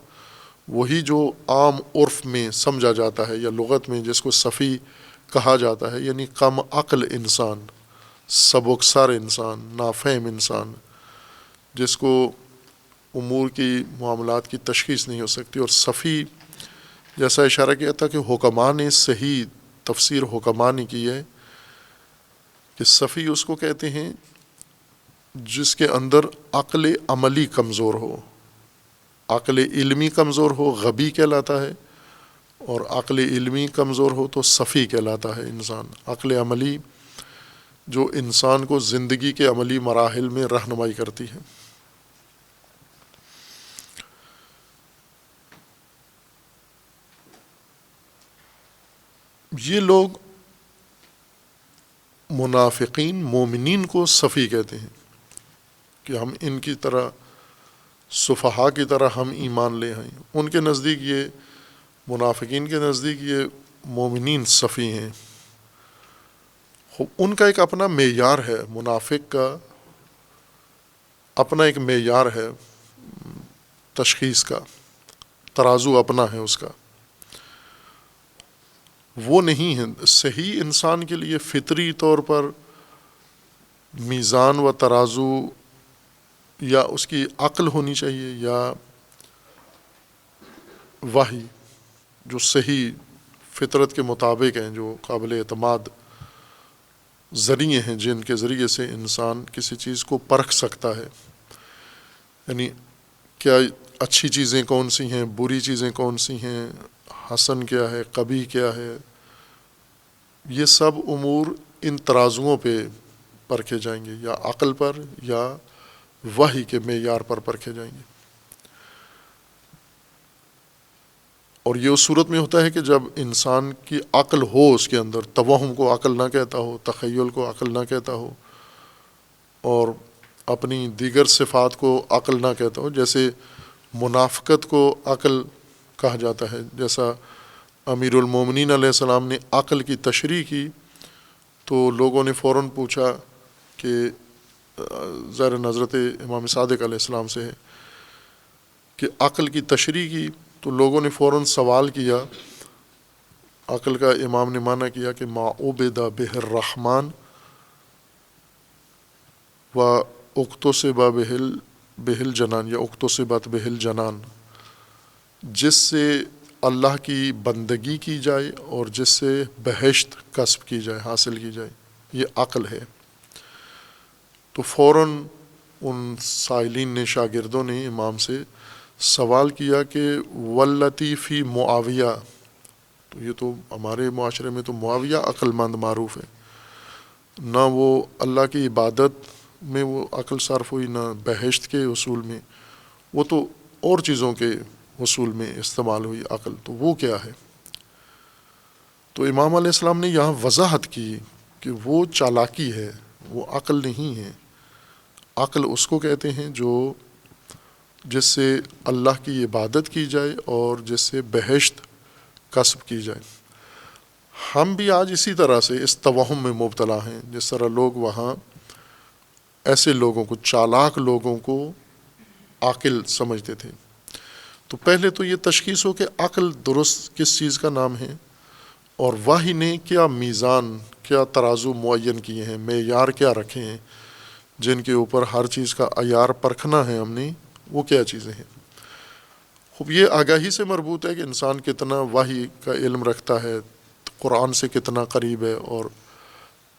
وہی جو عام عرف میں سمجھا جاتا ہے یا لغت میں جس کو صفی کہا جاتا ہے، یعنی کم عقل انسان، سبکسار انسان، نافہم انسان، جس کو امور کی معاملات کی تشخیص نہیں ہو سکتی. اور صفی جیسا اشارہ کیا تھا کہ حکماء نے صحیح تفسیر حکماء نے کی ہے کہ صفی اس کو کہتے ہیں جس کے اندر عقل عملی کمزور ہو، عقل علمی کمزور ہو غبی کہلاتا ہے، اور عقل علمی کمزور ہو تو صفی کہلاتا ہے انسان۔ عقل عملی جو انسان کو زندگی کے عملی مراحل میں رہنمائی کرتی ہے۔ یہ لوگ منافقین مومنین کو صفی کہتے ہیں کہ ہم ان کی طرح صفحاء کی طرح ہم ایمان لے آئیں۔ ان کے نزدیک یہ منافقین کے نزدیک یہ مومنین صفی ہیں۔ ان کا ایک اپنا معیار ہے، منافق کا اپنا ایک معیار ہے تشخیص کا، ترازو اپنا ہے اس کا، وہ نہیں ہے۔ صحیح انسان کے لیے فطری طور پر میزان و ترازو یا اس کی عقل ہونی چاہیے یا وحی جو صحیح فطرت کے مطابق ہیں، جو قابل اعتماد ذریعے ہیں جن کے ذریعے سے انسان کسی چیز کو پرکھ سکتا ہے، یعنی کیا اچھی چیزیں کون سی ہیں، بری چیزیں کون سی ہیں، حسن کیا ہے، قبیح کیا ہے، یہ سب امور ان ترازوؤں پہ پرکھے جائیں گے، یا عقل پر یا وحی کے معیار پر پرکھے جائیں گے۔ اور یہ اس صورت میں ہوتا ہے کہ جب انسان کی عقل ہو، اس کے اندر توہم کو عقل نہ کہتا ہو، تخیل کو عقل نہ کہتا ہو، اور اپنی دیگر صفات کو عقل نہ کہتا ہو، جیسے منافقت کو عقل کہا جاتا ہے۔ جیسا امیر المومنین علیہ السلام نے عقل کی تشریح کی تو لوگوں نے فوراً پوچھا کہ ظاہر حضرت امام صادق علیہ السلام سے ہے کہ عقل کی تشریح کی، تو لوگوں نے فوراً سوال کیا، عقل کا امام نے معنی کیا کہ ما عبد بہ الرحمن و اقتصب بہ الجنان، یا اقتصبت بہ الجنان، جس سے اللہ کی بندگی کی جائے اور جس سے بہشت کسب کی جائے، حاصل کی جائے، یہ عقل ہے۔ تو فوراً ان سائلین نے، شاگردوں نے امام سے سوال کیا کہ واللتی فی معاویہ، تو یہ تو ہمارے معاشرے میں تو معاویہ عقل مند معروف ہے، نہ وہ اللہ کی عبادت میں وہ عقل صرف ہوئی، نہ بہشت کے اصول میں، وہ تو اور چیزوں کے اصول میں استعمال ہوئی عقل، تو وہ کیا ہے؟ تو امام علیہ السلام نے یہاں وضاحت کی کہ وہ چالاکی ہے، وہ عقل نہیں ہے۔ عقل اس کو کہتے ہیں جو جس سے اللہ کی عبادت کی جائے اور جس سے بہشت کسب کی جائے۔ ہم بھی آج اسی طرح سے اس توہم میں مبتلا ہیں، جس طرح لوگ وہاں ایسے لوگوں کو، چالاک لوگوں کو عاقل سمجھتے تھے۔ تو پہلے تو یہ تشخیص ہو کہ عقل درست کس چیز کا نام ہے، اور وحی نے کیا میزان، کیا ترازو معین کیے ہیں، معیار کیا رکھے ہیں جن کے اوپر ہر چیز کا عیار پرکھنا ہے ہم نے، وہ کیا چیزیں ہیں۔ خوب یہ آگاہی سے مربوط ہے کہ انسان کتنا وحی کا علم رکھتا ہے، قرآن سے کتنا قریب ہے، اور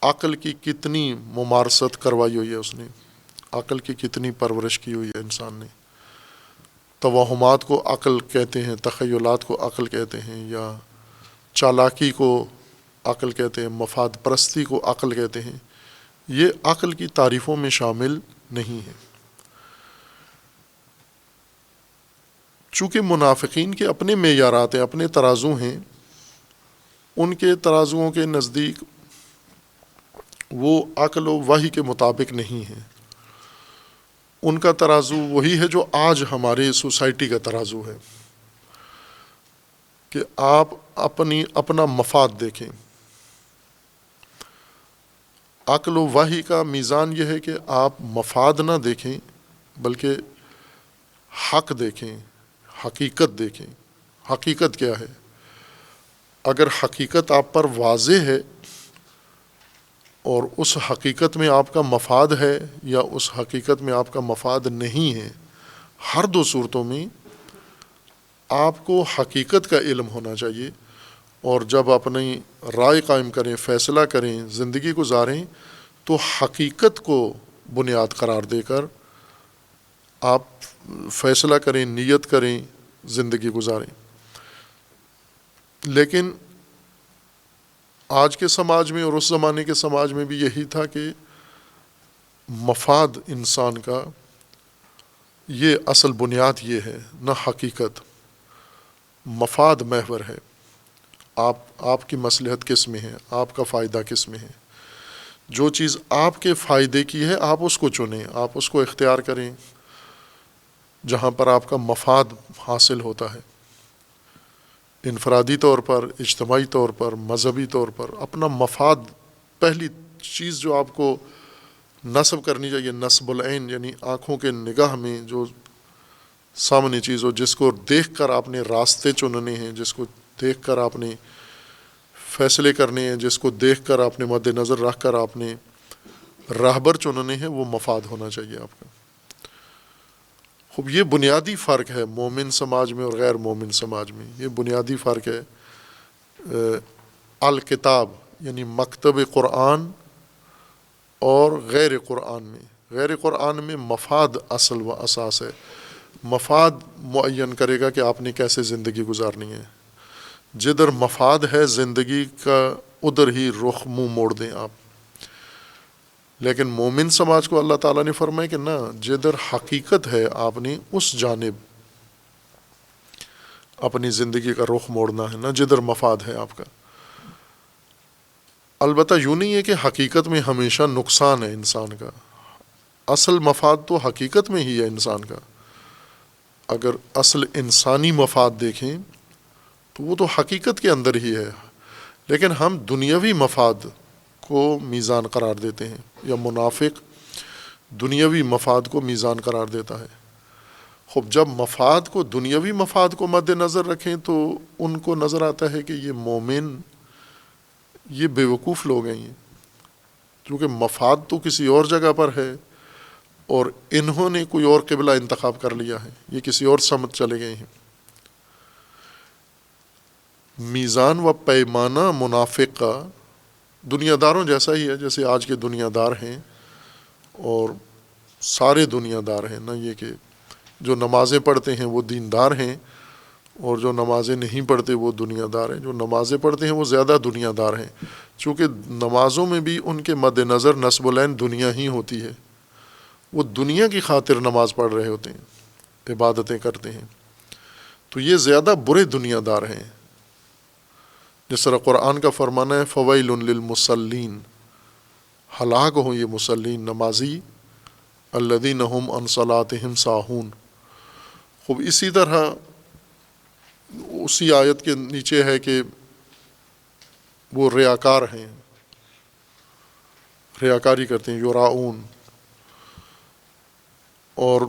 عقل کی کتنی ممارست کروائی ہوئی ہے اس نے، عقل کی کتنی پرورش کی ہوئی ہے انسان نے۔ توہمات کو عقل کہتے ہیں، تخیلات کو عقل کہتے ہیں، یا چالاکی کو عقل کہتے ہیں، مفاد پرستی کو عقل کہتے ہیں، یہ عقل کی تعریفوں میں شامل نہیں ہے۔ چونکہ منافقین کے اپنے معیارات ہیں، اپنے ترازو ہیں، ان کے ترازوؤں کے نزدیک وہ عقل و وحی کے مطابق نہیں ہیں۔ ان کا ترازو وہی ہے جو آج ہمارے سوسائٹی کا ترازو ہے کہ آپ اپنا مفاد دیکھیں۔ عقل و وحی کا میزان یہ ہے کہ آپ مفاد نہ دیکھیں بلکہ حق دیکھیں، حقیقت دیکھیں۔ حقیقت کیا ہے؟ اگر حقیقت آپ پر واضح ہے اور اس حقیقت میں آپ کا مفاد ہے، یا اس حقیقت میں آپ کا مفاد نہیں ہے، ہر دو صورتوں میں آپ کو حقیقت کا علم ہونا چاہیے، اور جب اپنی رائے قائم کریں، فیصلہ کریں، زندگی گزاریں، تو حقیقت کو بنیاد قرار دے کر آپ فیصلہ کریں، نیت کریں، زندگی گزاریں۔ لیکن آج کے سماج میں اور اس زمانے کے سماج میں بھی یہی تھا کہ مفاد انسان کا یہ اصل بنیاد یہ ہے، نہ حقیقت۔ مفاد محور ہے، آپ کی مصلحت کس میں ہے، آپ کا فائدہ کس میں ہے۔ جو چیز آپ کے فائدے کی ہے آپ اس کو چنیں، آپ اس کو اختیار کریں جہاں پر آپ کا مفاد حاصل ہوتا ہے۔ انفرادی طور پر، اجتماعی طور پر، مذہبی طور پر اپنا مفاد پہلی چیز جو آپ کو نصب کرنی چاہیے، نصب العین، یعنی آنکھوں کے نگاہ میں جو سامنے چیز ہو، جس کو دیکھ کر آپ نے راستے چننے ہیں، جس کو دیکھ کر آپ نے فیصلے کرنے ہیں، جس کو دیکھ کر آپ نے مد نظر رکھ کر آپ نے راہبر چننے ہیں، وہ مفاد ہونا چاہیے آپ کا۔ خوب یہ بنیادی فرق ہے مومن سماج میں اور غیر مومن سماج میں، یہ بنیادی فرق ہے الکتاب یعنی مکتب قرآن اور غیر قرآن میں۔ غیر قرآن میں مفاد اصل و اساس ہے، مفاد معین کرے گا کہ آپ نے کیسے زندگی گزارنی ہے۔ جدھر مفاد ہے زندگی کا ادھر ہی رخ منہ موڑ دیں آپ۔ لیکن مومن سماج کو اللہ تعالیٰ نے فرمایا کہ نہ، جدھر حقیقت ہے آپ نے اس جانب اپنی زندگی کا رخ موڑنا ہے، نہ جدھر مفاد ہے آپ کا۔ البتہ یوں نہیں ہے کہ حقیقت میں ہمیشہ نقصان ہے انسان کا، اصل مفاد تو حقیقت میں ہی ہے انسان کا۔ اگر اصل انسانی مفاد دیکھیں تو وہ تو حقیقت کے اندر ہی ہے، لیکن ہم دنیاوی مفاد کو میزان قرار دیتے ہیں، یا منافق دنیاوی مفاد کو میزان قرار دیتا ہے۔ خب جب مفاد کو، دنیاوی مفاد کو مد نظر رکھیں تو ان کو نظر آتا ہے کہ یہ مومن یہ بے وقوف لوگ ہیں، یہ کیونکہ مفاد تو کسی اور جگہ پر ہے اور انہوں نے کوئی اور قبلہ انتخاب کر لیا ہے، یہ کسی اور سمت چلے گئے ہیں۔ میزان و پیمانہ منافق کا دنیا داروں جیسا ہی ہے، جیسے آج کے دنیا دار ہیں، اور سارے دنیا دار ہیں، نہ یہ کہ جو نمازیں پڑھتے ہیں وہ دیندار ہیں اور جو نمازیں نہیں پڑھتے وہ دنیا دار ہیں۔ جو نمازیں پڑھتے ہیں وہ زیادہ دنیا دار ہیں، چونکہ نمازوں میں بھی ان کے مد نظر نصب العین دنیا ہی ہوتی ہے، وہ دنیا کی خاطر نماز پڑھ رہے ہوتے ہیں، عبادتیں کرتے ہیں، تو یہ زیادہ برے دنیا دار ہیں۔ جس طرح قرآن کا فرمانا ہے فویل للمصلین، ہلاک ہوں یہ مصلین، نمازی، الذین هم عن صلاتهم ساہون۔ خوب اسی طرح اسی آیت کے نیچے ہے کہ وہ ریاکار ہیں، ریاکاری کرتے ہیں، یراؤن۔ اور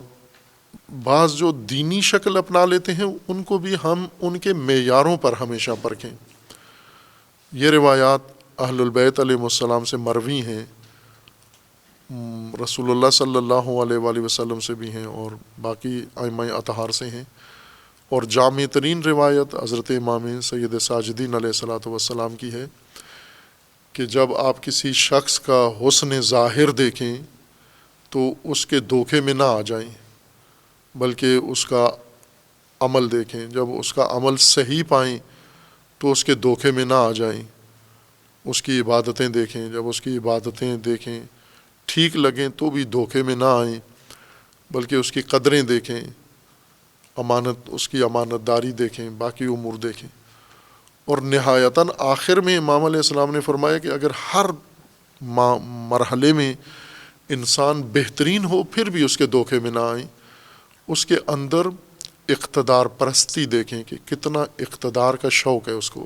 بعض جو دینی شکل اپنا لیتے ہیں ان کو بھی ہم ان کے معیاروں پر ہمیشہ پرکھیں۔ یہ روایات اہل البیت علیہ السلام سے مروی ہیں، رسول اللہ صلی اللہ علیہ وآلہ وسلم سے بھی ہیں اور باقی ائمہ اطہار سے ہیں، اور جامع ترین روایت حضرت امام سید ساجدین علیہ الصلوۃ والسلام کی ہے کہ جب آپ کسی شخص کا حسن ظاہر دیکھیں تو اس کے دھوکے میں نہ آ جائیں، بلکہ اس کا عمل دیکھیں۔ جب اس کا عمل صحیح پائیں تو اس کے دھوکے میں نہ آ جائیں۔ اس کی عبادتیں دیکھیں، جب اس کی عبادتیں دیکھیں ٹھیک لگیں تو بھی دھوکے میں نہ آئیں، بلکہ اس کی قدریں دیکھیں، امانت، اس کی امانت داری دیکھیں، باقی امور دیکھیں۔ اور نہایتاً آخر میں امام علیہ السلام نے فرمایا کہ اگر ہر مرحلے میں انسان بہترین ہو پھر بھی اس کے دھوکے میں نہ آئیں، اس کے اندر اقتدار پرستی دیکھیں کہ کتنا اقتدار کا شوق ہے اس کو،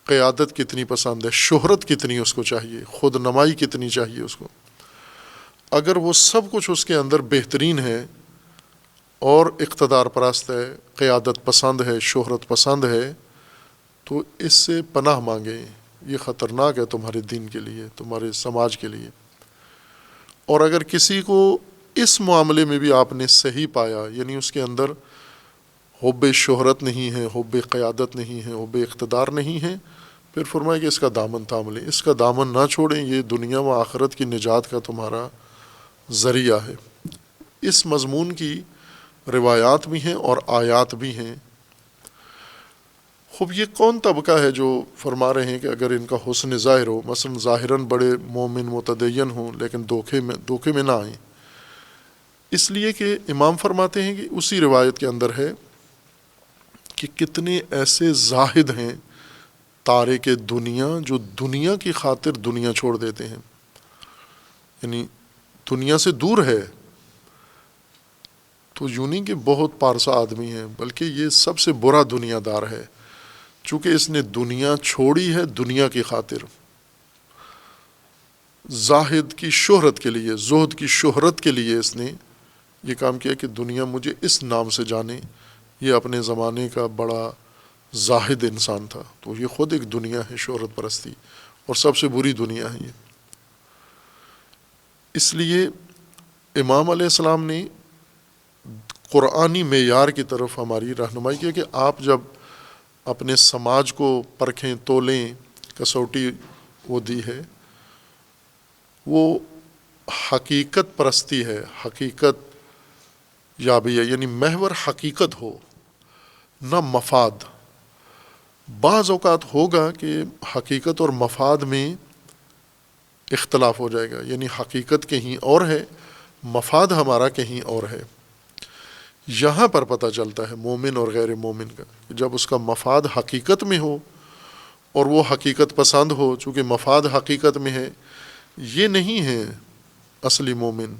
قیادت کتنی پسند ہے، شہرت کتنی اس کو چاہیے، خود نمائی کتنی چاہیے اس کو۔ اگر وہ سب کچھ اس کے اندر بہترین ہے اور اقتدار پرست ہے، قیادت پسند ہے، شہرت پسند ہے، تو اس سے پناہ مانگیں، یہ خطرناک ہے تمہارے دین کے لیے، تمہارے سماج کے لیے۔ اور اگر کسی کو اس معاملے میں بھی آپ نے صحیح پایا، یعنی اس کے اندر حب شہرت نہیں ہے، حب قیادت نہیں ہے، حب اقتدار نہیں ہے، پھر فرمایا کہ اس کا دامن تھام لیں، اس کا دامن نہ چھوڑیں، یہ دنیا و آخرت کی نجات کا تمہارا ذریعہ ہے۔ اس مضمون کی روایات بھی ہیں اور آیات بھی ہیں۔ خوب یہ کون طبقہ ہے جو فرما رہے ہیں کہ اگر ان کا حسن ظاہر ہو، مثلا ظاہراً بڑے مومن متدین ہوں لیکن دھوکے میں نہ آئیں؟ اس لیے کہ امام فرماتے ہیں کہ اسی روایت کے اندر ہے کہ کتنے ایسے زاہد ہیں تارک دنیا جو دنیا کی خاطر دنیا چھوڑ دیتے ہیں، یعنی دنیا سے دور ہے تو یوں نہیں کہ بہت پارسا آدمی ہے، بلکہ یہ سب سے برا دنیا دار ہے، چونکہ اس نے دنیا چھوڑی ہے دنیا کی خاطر، زاہد کی شہرت کے لیے، زہد کی شہرت کے لیے اس نے یہ کام کیا کہ دنیا مجھے اس نام سے جانے۔ یہ اپنے زمانے کا بڑا زاہد انسان تھا، تو یہ خود ایک دنیا ہے، شہرت پرستی، اور سب سے بری دنیا ہے یہ۔ اس لیے امام علیہ السلام نے قرآنی معیار کی طرف ہماری رہنمائی کی کہ آپ جب اپنے سماج کو پرکھیں، تولیں، کسوٹی وہ دی ہے، وہ حقیقت پرستی ہے، حقیقت یابی ہے، یعنی محور حقیقت ہو نہ مفاد۔ بعض اوقات ہوگا کہ حقیقت اور مفاد میں اختلاف ہو جائے گا، یعنی حقیقت کہیں اور ہے، مفاد ہمارا کہیں اور ہے۔ یہاں پر پتہ چلتا ہے مومن اور غیر مومن کا، جب اس کا مفاد حقیقت میں ہو اور وہ حقیقت پسند ہو، چونکہ مفاد حقیقت میں ہے، یہ نہیں ہے اصلی مومن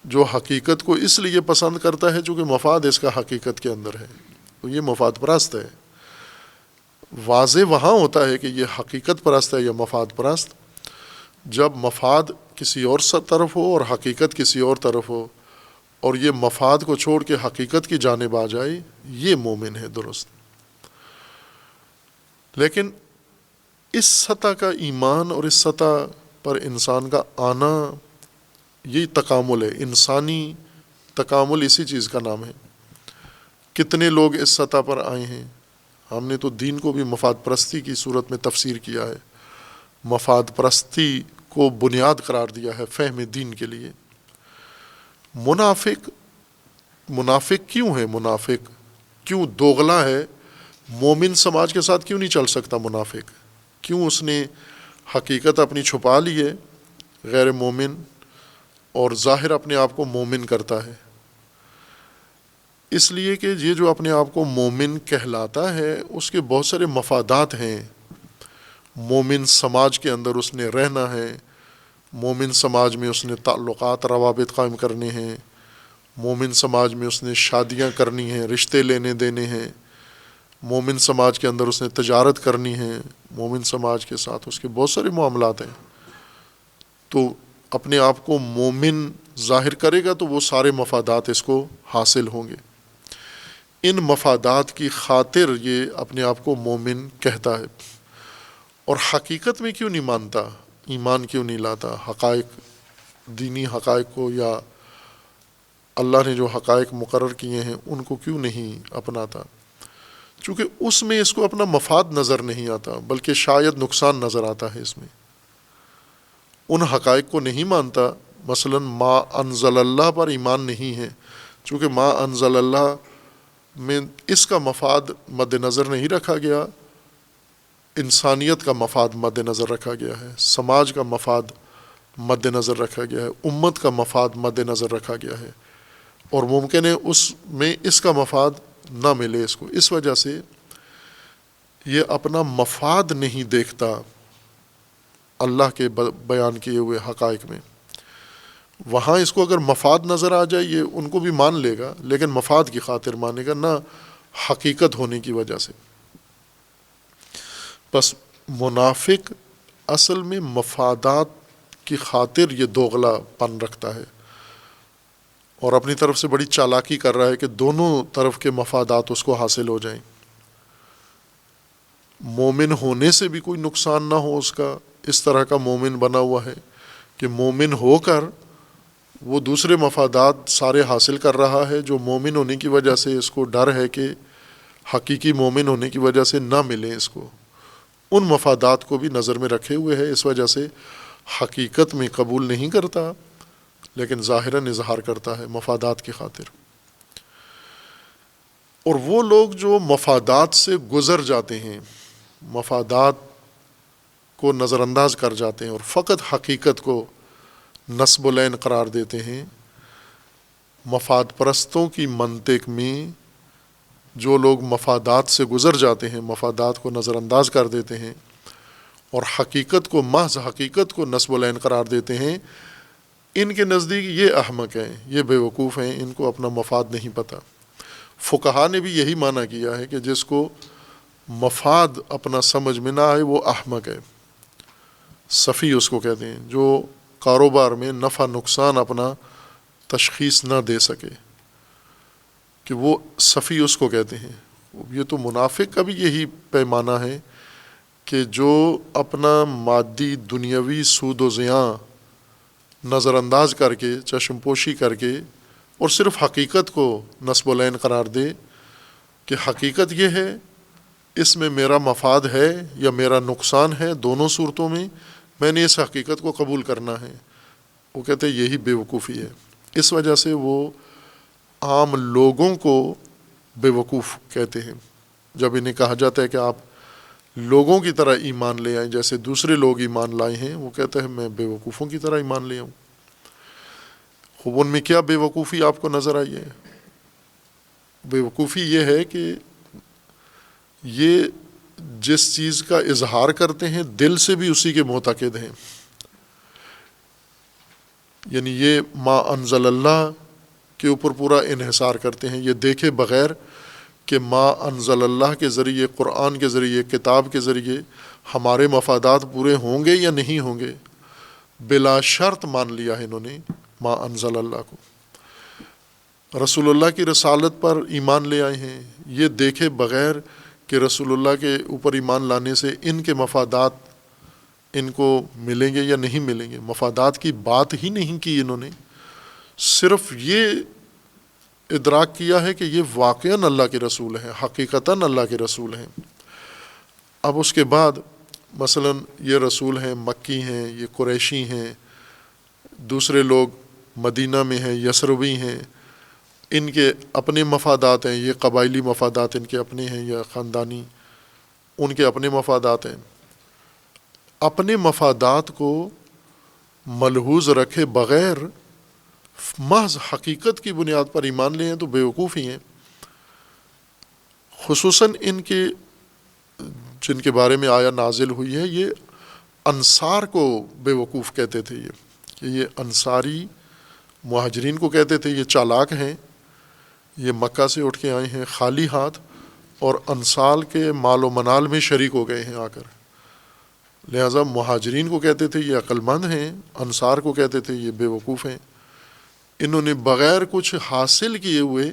جو حقیقت کو اس لیے پسند کرتا ہے چونکہ مفاد اس کا حقیقت کے اندر ہے، تو یہ مفاد پرست ہے۔ واضح وہاں ہوتا ہے کہ یہ حقیقت پرست ہے یا مفاد پرست جب مفاد کسی اور طرف ہو اور حقیقت کسی اور طرف ہو، اور یہ مفاد کو چھوڑ کے حقیقت کی جانب آ جائے، یہ مومن ہے درست۔ لیکن اس سطح کا ایمان اور اس سطح پر انسان کا آنا، یہی تکامل ہے، انسانی تکامل اسی چیز کا نام ہے۔ کتنے لوگ اس سطح پر آئے ہیں؟ ہم نے تو دین کو بھی مفاد پرستی کی صورت میں تفسیر کیا ہے، مفاد پرستی کو بنیاد قرار دیا ہے فہم دین کے لیے۔ منافق کیوں ہے؟ منافق کیوں دوغلا ہے؟ مومن سماج کے ساتھ کیوں نہیں چل سکتا منافق؟ کیوں اس نے حقیقت اپنی چھپا لی ہے غیر مومن، اور ظاہر اپنے آپ کو مومن کرتا ہے؟ اس لیے کہ یہ جو اپنے آپ کو مومن کہلاتا ہے اس کے بہت سارے مفادات ہیں۔ مومن سماج کے اندر اس نے رہنا ہے، مومن سماج میں اس نے تعلقات روابط قائم کرنے ہیں، مومن سماج میں اس نے شادیاں کرنی ہیں، رشتے لینے دینے ہیں، مومن سماج کے اندر اس نے تجارت کرنی ہے، مومن سماج کے ساتھ اس کے بہت سارے معاملات ہیں۔ تو اپنے آپ کو مومن ظاہر کرے گا تو وہ سارے مفادات اس کو حاصل ہوں گے۔ ان مفادات کی خاطر یہ اپنے آپ کو مومن کہتا ہے، اور حقیقت میں کیوں نہیں مانتا، ایمان کیوں نہیں لاتا، حقائق، دینی حقائق کو، یا اللہ نے جو حقائق مقرر کیے ہیں ان کو کیوں نہیں اپناتا؟ چونکہ اس میں اس کو اپنا مفاد نظر نہیں آتا، بلکہ شاید نقصان نظر آتا ہے اس میں۔ ان حقائق کو نہیں مانتا، مثلا ما انزل اللہ پر ایمان نہیں ہے، چونکہ ما انزل اللہ میں اس کا مفاد مد نظر نہیں رکھا گیا، انسانیت کا مفاد مد نظر رکھا گیا ہے، سماج کا مفاد مد نظر رکھا گیا ہے، امت کا مفاد مد نظر رکھا گیا ہے، اور ممکن ہے اس میں اس کا مفاد نہ ملے اس کو، اس وجہ سے یہ اپنا مفاد نہیں دیکھتا اللہ کے بیان کیے ہوئے حقائق میں۔ وہاں اس کو اگر مفاد نظر آ جائے یہ ان کو بھی مان لے گا، لیکن مفاد کی خاطر مانے گا، نہ حقیقت ہونے کی وجہ سے۔ بس منافق اصل میں مفادات کی خاطر یہ دوغلا پن رکھتا ہے، اور اپنی طرف سے بڑی چالاکی کر رہا ہے کہ دونوں طرف کے مفادات اس کو حاصل ہو جائیں۔ مومن ہونے سے بھی کوئی نقصان نہ ہو اس کا، اس طرح کا مومن بنا ہوا ہے کہ مومن ہو کر وہ دوسرے مفادات سارے حاصل کر رہا ہے جو مومن ہونے کی وجہ سے اس کو ڈر ہے کہ حقیقی مومن ہونے کی وجہ سے نہ ملیں اس کو، ان مفادات کو بھی نظر میں رکھے ہوئے ہے، اس وجہ سے حقیقت میں قبول نہیں کرتا لیکن ظاہراً اظہار کرتا ہے مفادات کی خاطر۔ اور وہ لوگ جو مفادات سے گزر جاتے ہیں، مفادات کو نظر انداز کر جاتے ہیں اور فقط حقیقت کو نصب العین قرار دیتے ہیں، مفاد پرستوں کی منطق میں جو لوگ مفادات سے گزر جاتے ہیں، مفادات کو نظر انداز کر دیتے ہیں اور حقیقت کو، محض حقیقت کو نصب العین قرار دیتے ہیں، ان کے نزدیک یہ احمق ہیں، یہ بے وقوف ہیں، ان کو اپنا مفاد نہیں پتہ۔ فقہا نے بھی یہی معنی کیا ہے کہ جس کو مفاد اپنا سمجھ میں نہ آئے وہ احمق ہے، سفی اس کو کہتے ہیں، جو کاروبار میں نفع نقصان اپنا تشخیص نہ دے سکے، کہ وہ سفی اس کو کہتے ہیں۔ یہ تو منافق کا بھی یہی پیمانہ ہے کہ جو اپنا مادی دنیاوی سود و زیاں نظر انداز کر کے، چشم پوشی کر کے اور صرف حقیقت کو نصب العین قرار دے کہ حقیقت یہ ہے، اس میں میرا مفاد ہے یا میرا نقصان ہے، دونوں صورتوں میں نے اس حقیقت کو قبول کرنا ہے، وہ کہتے ہیں یہی بے وقوفی ہے۔ اس وجہ سے وہ عام لوگوں کو بے وقوف کہتے ہیں۔ جب انہیں کہا جاتا ہے کہ آپ لوگوں کی طرح ایمان لے آئیں جیسے دوسرے لوگ ایمان لائے ہیں، وہ کہتے ہیں میں بے وقوفوں کی طرح ایمان لے آؤں۔ خوب ان میں کیا بے وقوفی آپ کو نظر آئی ہے؟ بے وقوفی یہ ہے کہ یہ جس چیز کا اظہار کرتے ہیں دل سے بھی اسی کے معتقد ہیں، یعنی یہ ما انزل اللہ کے اوپر پورا انحصار کرتے ہیں، یہ دیکھے بغیر کہ ما انزل اللہ کے ذریعے، قرآن کے ذریعے، کتاب کے ذریعے ہمارے مفادات پورے ہوں گے یا نہیں ہوں گے، بلا شرط مان لیا ہے انہوں نے ما انزل اللہ کو۔ رسول اللہ کی رسالت پر ایمان لے آئے ہیں، یہ دیکھے بغیر کہ رسول اللہ کے اوپر ایمان لانے سے ان کے مفادات ان کو ملیں گے یا نہیں ملیں گے، مفادات کی بات ہی نہیں کی انہوں نے، صرف یہ ادراک کیا ہے کہ یہ واقعاً اللہ کے رسول ہیں، حقیقتاً اللہ کے رسول ہیں۔ اب اس کے بعد مثلاً یہ رسول ہیں، مکی ہیں، یہ قریشی ہیں، دوسرے لوگ مدینہ میں ہیں، یثربی ہیں، ان کے اپنے مفادات ہیں، یہ قبائلی مفادات ان کے اپنے ہیں یا خاندانی، ان کے اپنے مفادات ہیں۔ اپنے مفادات کو ملحوظ رکھے بغیر محض حقیقت کی بنیاد پر ایمان لے ہیں تو بے وقوف ہی ہیں۔ خصوصاً ان کے جن کے بارے میں آیا نازل ہوئی ہے، یہ انصار کو بے وقوف کہتے تھے، کہ یہ انصاری مہاجرین کو کہتے تھے یہ چالاک ہیں، یہ مکہ سے اٹھ کے آئے ہیں خالی ہاتھ اور انصار کے مال و منال میں شریک ہو گئے ہیں آ کر، لہٰذا مہاجرین کو کہتے تھے یہ عقل مند ہیں، انصار کو کہتے تھے یہ بے وقوف ہیں۔ انہوں نے بغیر کچھ حاصل کیے ہوئے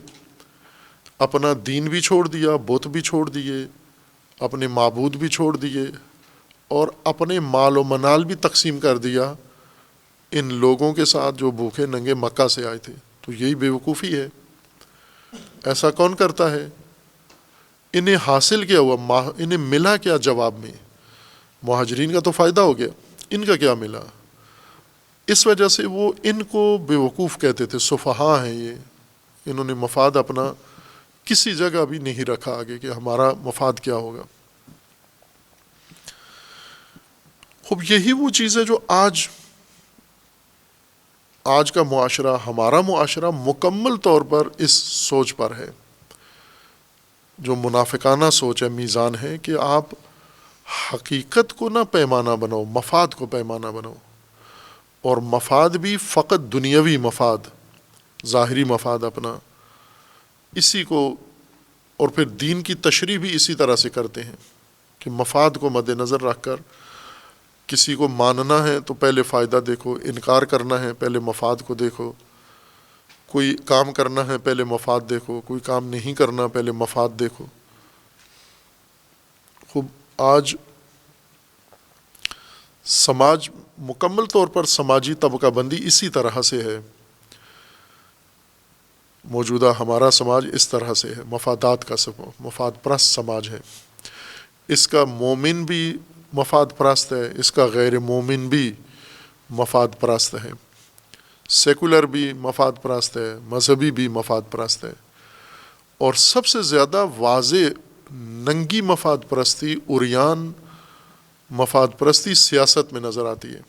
اپنا دین بھی چھوڑ دیا، بت بھی چھوڑ دیے، اپنے معبود بھی چھوڑ دیے اور اپنے مال و منال بھی تقسیم کر دیا ان لوگوں کے ساتھ جو بھوکے ننگے مکہ سے آئے تھے۔ تو یہی بے وقوفی ہے۔ ایسا کون کرتا ہے؟ انہیں حاصل کیا ہوا، انہیں ملا کیا جواب میں؟ مہاجرین کا تو فائدہ ہو گیا، ان کا کیا ملا؟ اس وجہ سے وہ ان کو بے وقوف کہتے تھے، سفہا ہیں یہ، انہوں نے مفاد اپنا کسی جگہ بھی نہیں رکھا آگے کہ ہمارا مفاد کیا ہوگا۔ خوب یہی وہ چیز ہے جو آج کا معاشرہ، ہمارا معاشرہ مکمل طور پر اس سوچ پر ہے، جو منافقانہ سوچ ہے، میزان ہے کہ آپ حقیقت کو نہ پیمانہ بناؤ، مفاد کو پیمانہ بناؤ، اور مفاد بھی فقط دنیاوی مفاد، ظاہری مفاد اپنا، اسی کو، اور پھر دین کی تشریح بھی اسی طرح سے کرتے ہیں کہ مفاد کو مد نظر رکھ کر کسی کو ماننا ہے تو پہلے فائدہ دیکھو، انکار کرنا ہے پہلے مفاد کو دیکھو، کوئی کام کرنا ہے پہلے مفاد دیکھو، کوئی کام نہیں کرنا پہلے مفاد دیکھو۔ خوب آج سماج مکمل طور پر سماجی طبقہ بندی اسی طرح سے ہے موجودہ ہمارا سماج اس طرح سے ہے، مفادات کا مفاد پرست سماج ہے۔ اس کا مومن بھی مفاد پرست ہے، اس کا غیر مومن بھی مفاد پرست ہے، سیکولر بھی مفاد پرست ہے، مذہبی بھی مفاد پرست ہے۔ اور سب سے زیادہ واضح ننگی مفاد پرستی، عریان مفاد پرستی سیاست میں نظر آتی ہے،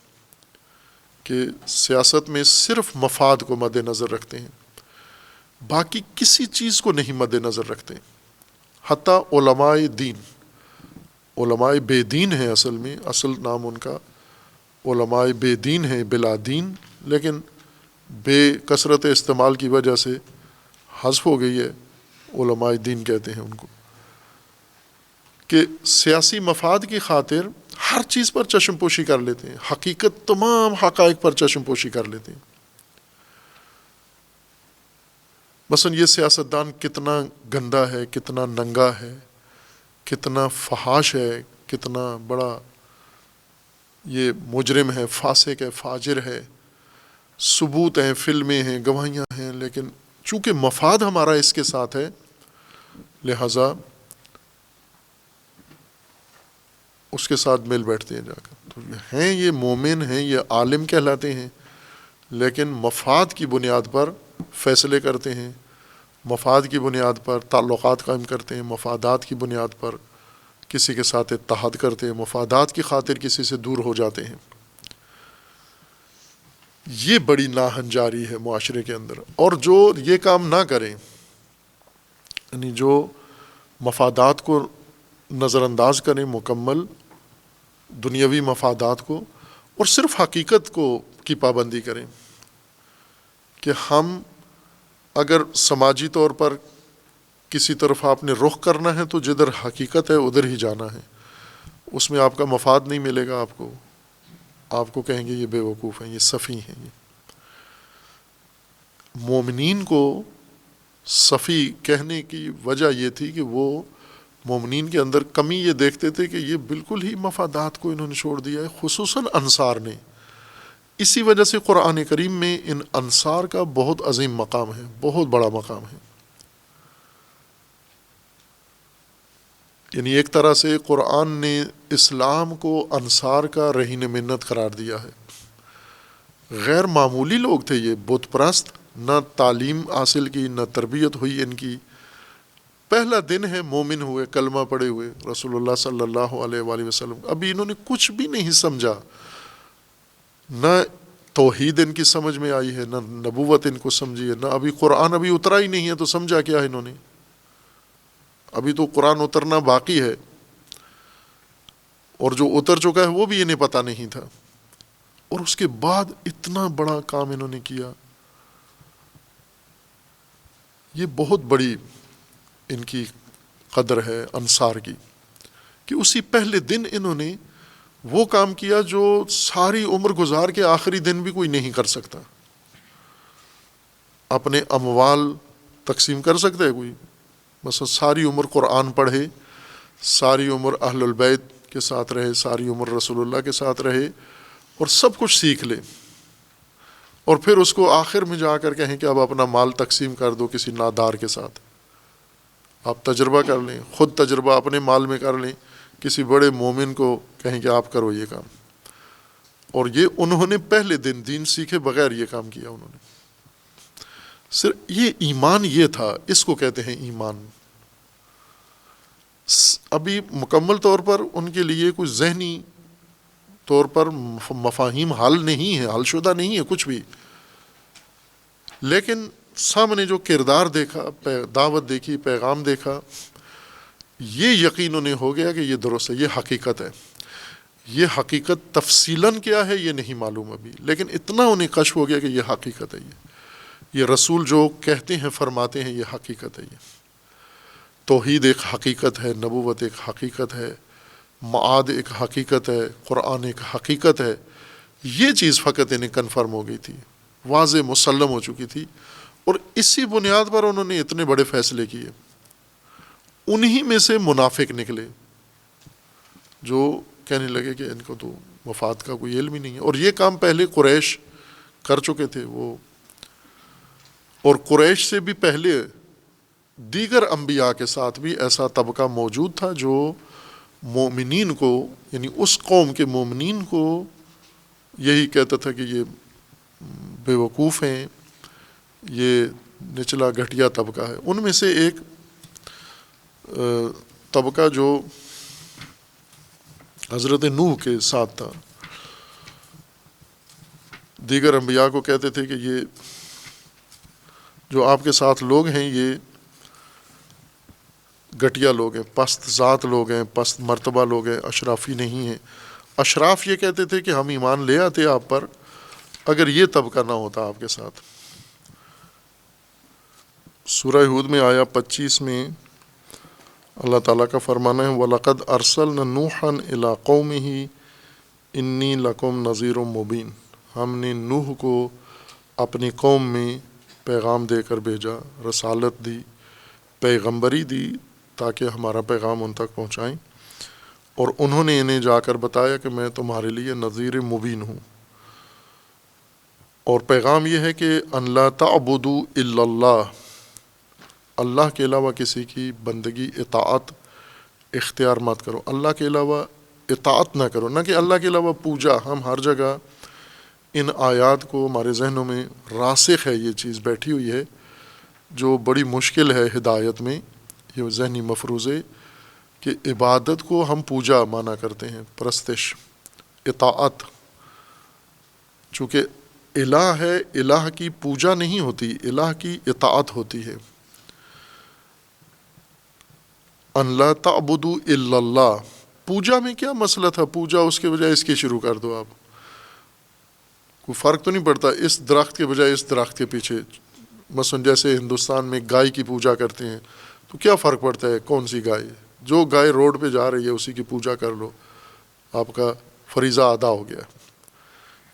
کہ سیاست میں صرف مفاد کو مد نظر رکھتے ہیں، باقی کسی چیز کو نہیں مد نظر رکھتے۔ حتیٰ علماء دین، علماء بے دین ہیں، اصل نام ان کا علماء بے دین ہیں، بلا دین، لیکن بے کثرت استعمال کی وجہ سے حذف ہو گئی ہے، علماء دین کہتے ہیں ان کو، کہ سیاسی مفاد کی خاطر ہر چیز پر چشم پوشی کر لیتے ہیں، حقیقت تمام حقائق پر چشم پوشی کر لیتے ہیں۔ مثلا یہ سیاستدان کتنا گندا ہے، کتنا ننگا ہے، کتنا فحاش ہے، کتنا بڑا یہ مجرم ہے، فاسق ہے، فاجر ہے، ثبوت ہیں، فلمیں ہیں، گواہیاں ہیں، لیکن چونکہ مفاد ہمارا اس کے ساتھ ہے، لہٰذا اس کے ساتھ مل بیٹھتے ہیں جا کر۔ تو ہیں یہ مومن ہیں، یہ عالم کہلاتے ہیں، لیکن مفاد کی بنیاد پر فیصلے کرتے ہیں، مفاد کی بنیاد پر تعلقات قائم کرتے ہیں، مفادات کی بنیاد پر کسی کے ساتھ اتحاد کرتے ہیں، مفادات کی خاطر کسی سے دور ہو جاتے ہیں۔ یہ بڑی ناہنجاری ہے معاشرے کے اندر۔ اور جو یہ کام نہ کریں، یعنی جو مفادات کو نظر انداز کریں، مکمل دنیاوی مفادات کو، اور صرف حقیقت کو کی پابندی کریں، کہ ہم اگر سماجی طور پر کسی طرف آپ نے رخ کرنا ہے تو جدھر حقیقت ہے ادھر ہی جانا ہے، اس میں آپ کا مفاد نہیں ملے گا، آپ کو کہیں گے یہ بے وقوف ہیں، یہ سفی ہیں۔ یہ مومنین کو سفی کہنے کی وجہ یہ تھی کہ وہ مومنین کے اندر کمی یہ دیکھتے تھے کہ یہ بالکل ہی مفادات کو انہوں نے چھوڑ دیا ہے، خصوصاً انصار نے۔ اسی وجہ سے قرآن کریم میں ان انصار کا بہت عظیم مقام ہے، بہت بڑا مقام ہے۔ یعنی ایک طرح سے قرآن نے اسلام کو انصار کا رہین منت قرار دیا ہے۔ غیر معمولی لوگ تھے یہ، بت پرست، نہ تعلیم حاصل کی، نہ تربیت ہوئی ان کی، پہلا دن ہے مومن ہوئے، کلمہ پڑے ہوئے رسول اللہ صلی اللہ علیہ وآلہ وسلم، ابھی انہوں نے کچھ بھی نہیں سمجھا، نہ توحید ان کی سمجھ میں آئی ہے، نہ نبوت ان کو سمجھی ہے، نہ ابھی قرآن ابھی اترا ہی نہیں ہے، تو سمجھا کیا ہے انہوں نے؟ ابھی تو قرآن اترنا باقی ہے، اور جو اتر چکا ہے وہ بھی انہیں پتہ نہیں تھا، اور اس کے بعد اتنا بڑا کام انہوں نے کیا۔ یہ بہت بڑی ان کی قدر ہے انصار کی، کہ اسی پہلے دن انہوں نے وہ کام کیا جو ساری عمر گزار کے آخری دن بھی کوئی نہیں کر سکتا۔ اپنے اموال تقسیم کر سکتا ہے کوئی؟ مثلا ساری عمر قرآن پڑھے، ساری عمر اہل البیت کے ساتھ رہے، ساری عمر رسول اللہ کے ساتھ رہے، اور سب کچھ سیکھ لے، اور پھر اس کو آخر میں جا کر کہیں کہ اب اپنا مال تقسیم کر دو کسی نادار کے ساتھ۔ آپ تجربہ کر لیں، خود تجربہ اپنے مال میں کر لیں، کسی بڑے مومن کو کہیں کہ آپ کرو یہ کام۔ اور یہ انہوں نے پہلے دن دین سیکھے بغیر یہ کام کیا انہوں نے۔ صرف یہ ایمان یہ تھا، اس کو کہتے ہیں ایمان۔ ابھی مکمل طور پر ان کے لیے کوئی ذہنی طور پر مفاہیم حل نہیں ہے، حل شدہ نہیں ہے کچھ بھی، لیکن سامنے جو کردار دیکھا، دعوت دیکھی، پیغام دیکھا، یہ یقین انہیں ہو گیا کہ یہ درست ہے، یہ حقیقت ہے۔ یہ حقیقت تفصیلاً کیا ہے یہ نہیں معلوم ابھی، لیکن اتنا انہیں کشف ہو گیا کہ یہ حقیقت ہے، یہ رسول جو کہتے ہیں فرماتے ہیں یہ حقیقت ہے۔ یہ توحید ایک حقیقت ہے، نبوت ایک حقیقت ہے، معاد ایک حقیقت ہے، قرآن ایک حقیقت ہے۔ یہ چیز فقط انہیں کنفرم ہو گئی تھی، واضح مسلم ہو چکی تھی، اور اسی بنیاد پر انہوں نے اتنے بڑے فیصلے کیے۔ انہی میں سے منافق نکلے جو کہنے لگے کہ ان کو تو مفاد کا کوئی علم ہی نہیں ہے، اور یہ کام پہلے قریش کر چکے تھے۔ وہ اور قریش سے بھی پہلے دیگر انبیاء کے ساتھ بھی ایسا طبقہ موجود تھا جو مومنین کو، یعنی اس قوم کے مومنین کو یہی کہتا تھا کہ یہ بے وقوف ہیں، یہ نچلا گھٹیا طبقہ ہے۔ ان میں سے ایک طبقہ جو حضرت نوح کے ساتھ تھا، دیگر انبیاء کو کہتے تھے کہ یہ جو آپ کے ساتھ لوگ ہیں یہ گھٹیا لوگ ہیں، پست ذات لوگ ہیں، پست مرتبہ لوگ ہیں، اشرافی نہیں ہیں۔ اشراف یہ کہتے تھے کہ ہم ایمان لے آتے آپ پر اگر یہ طبقہ نہ ہوتا آپ کے ساتھ۔ سورہ ہود میں آیا 25 میں اللہ تعالیٰ کا فرمانا ہے وَلَقَدْ أَرْسَلْنَا نُوحًا إِلَىٰ قَوْمِهِ إِنِّي لَكُمْ نَذِيرٌ مُّبِينٌ، ہم نے نوح کو اپنی قوم میں پیغام دے کر بھیجا، رسالت دی، پیغمبری دی تاکہ ہمارا پیغام ان تک پہنچائیں، اور انہوں نے انہیں جا کر بتایا کہ میں تمہارے لیے نذیر مبین ہوں۔ اور پیغام یہ ہے کہ ان لا تعبدوا الا اللہ، اللہ کے علاوہ کسی کی بندگی اطاعت اختیار مت کرو، اللہ کے علاوہ اطاعت نہ کرو، نہ کہ اللہ کے علاوہ پوجا۔ ہم ہر جگہ ان آیات کو ہمارے ذہنوں میں راسخ ہے، یہ چیز بیٹھی ہوئی ہے جو بڑی مشکل ہے ہدایت میں، یہ ذہنی مفروضے کہ عبادت کو ہم پوجا مانا کرتے ہیں، پرستش، اطاعت۔ چونکہ الہ ہے، الہ کی پوجا نہیں ہوتی، الہ کی اطاعت ہوتی ہے۔ ان لا تعبدوا الا اللہ، پوجا میں کیا مسئلہ تھا؟ پوجا اس کے بجائے اس کی شروع کر دو، آپ کوئی فرق تو نہیں پڑتا اس درخت کے بجائے اس درخت کے پیچھے۔ مثلا جیسے ہندوستان میں گائے کی پوجا کرتے ہیں تو کیا فرق پڑتا ہے کون سی گائے؟ جو گائے روڈ پہ جا رہی ہے اسی کی پوجا کر لو، آپ کا فریضہ ادا ہو گیا۔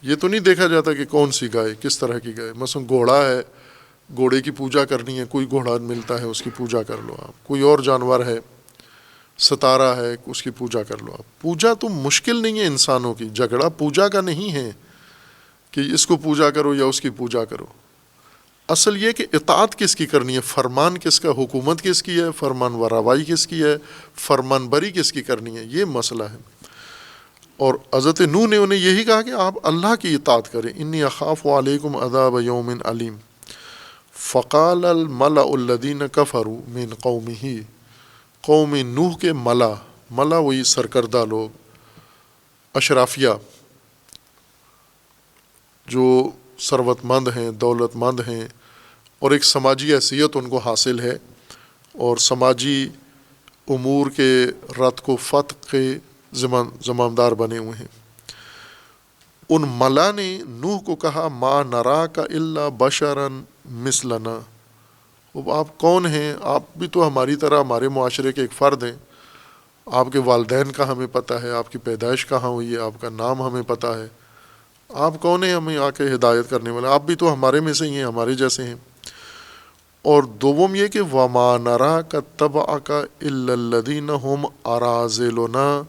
یہ تو نہیں دیکھا جاتا کہ کون سی گائے، کس طرح کی گائے۔ مثلا گھوڑا ہے، گھوڑے کی پوجا کرنی ہے، کوئی گھوڑا ملتا ہے اس کی پوجا کر لو آپ۔ کوئی اور جانور ہے، ستارہ ہے، اس کی پوجا کر لو آپ۔ پوجا تو مشکل نہیں ہے انسانوں کی، جھگڑا پوجا کا نہیں ہے کہ اس کو پوجا کرو یا اس کی پوجا کرو۔ اصل یہ کہ اطاعت کس کی کرنی ہے، فرمان کس کا، حکومت کس کی ہے، فرمان وروائی کس کی ہے، فرمان بری کس کی کرنی ہے، یہ مسئلہ ہے۔ اور حضرت نوح نے انہیں یہی کہا کہ آپ اللہ کی اطاعت کریں۔ انی اخاف علیکم عذاب یوم علیم فقال الملأ الذین کفروا من قومہ، قوم نوح کے ملا وہی سرکردہ لوگ، اشرافیہ جو ثروت مند ہیں، دولت مند ہیں، اور ایک سماجی حیثیت ان کو حاصل ہے، اور سماجی امور کے رت کو فتح کے زمامدار بنے ہوئے ہیں۔ ان ملا نے نوح کو کہا ما نراک الا بشرا مثلنا، اب آپ کون ہیں؟ آپ بھی تو ہماری طرح ہمارے معاشرے کے ایک فرد ہیں، آپ کے والدین کا ہمیں پتہ ہے، آپ کی پیدائش کہاں ہوئی ہے، آپ کا نام ہمیں پتہ ہے، آپ کون ہیں ہمیں آ کے ہدایت کرنے والے؟ آپ بھی تو ہمارے میں سے ہی ہیں، ہمارے جیسے ہیں۔ اور دوم یہ کہ وما نراک اتبعک الا الذین هم اراذلنا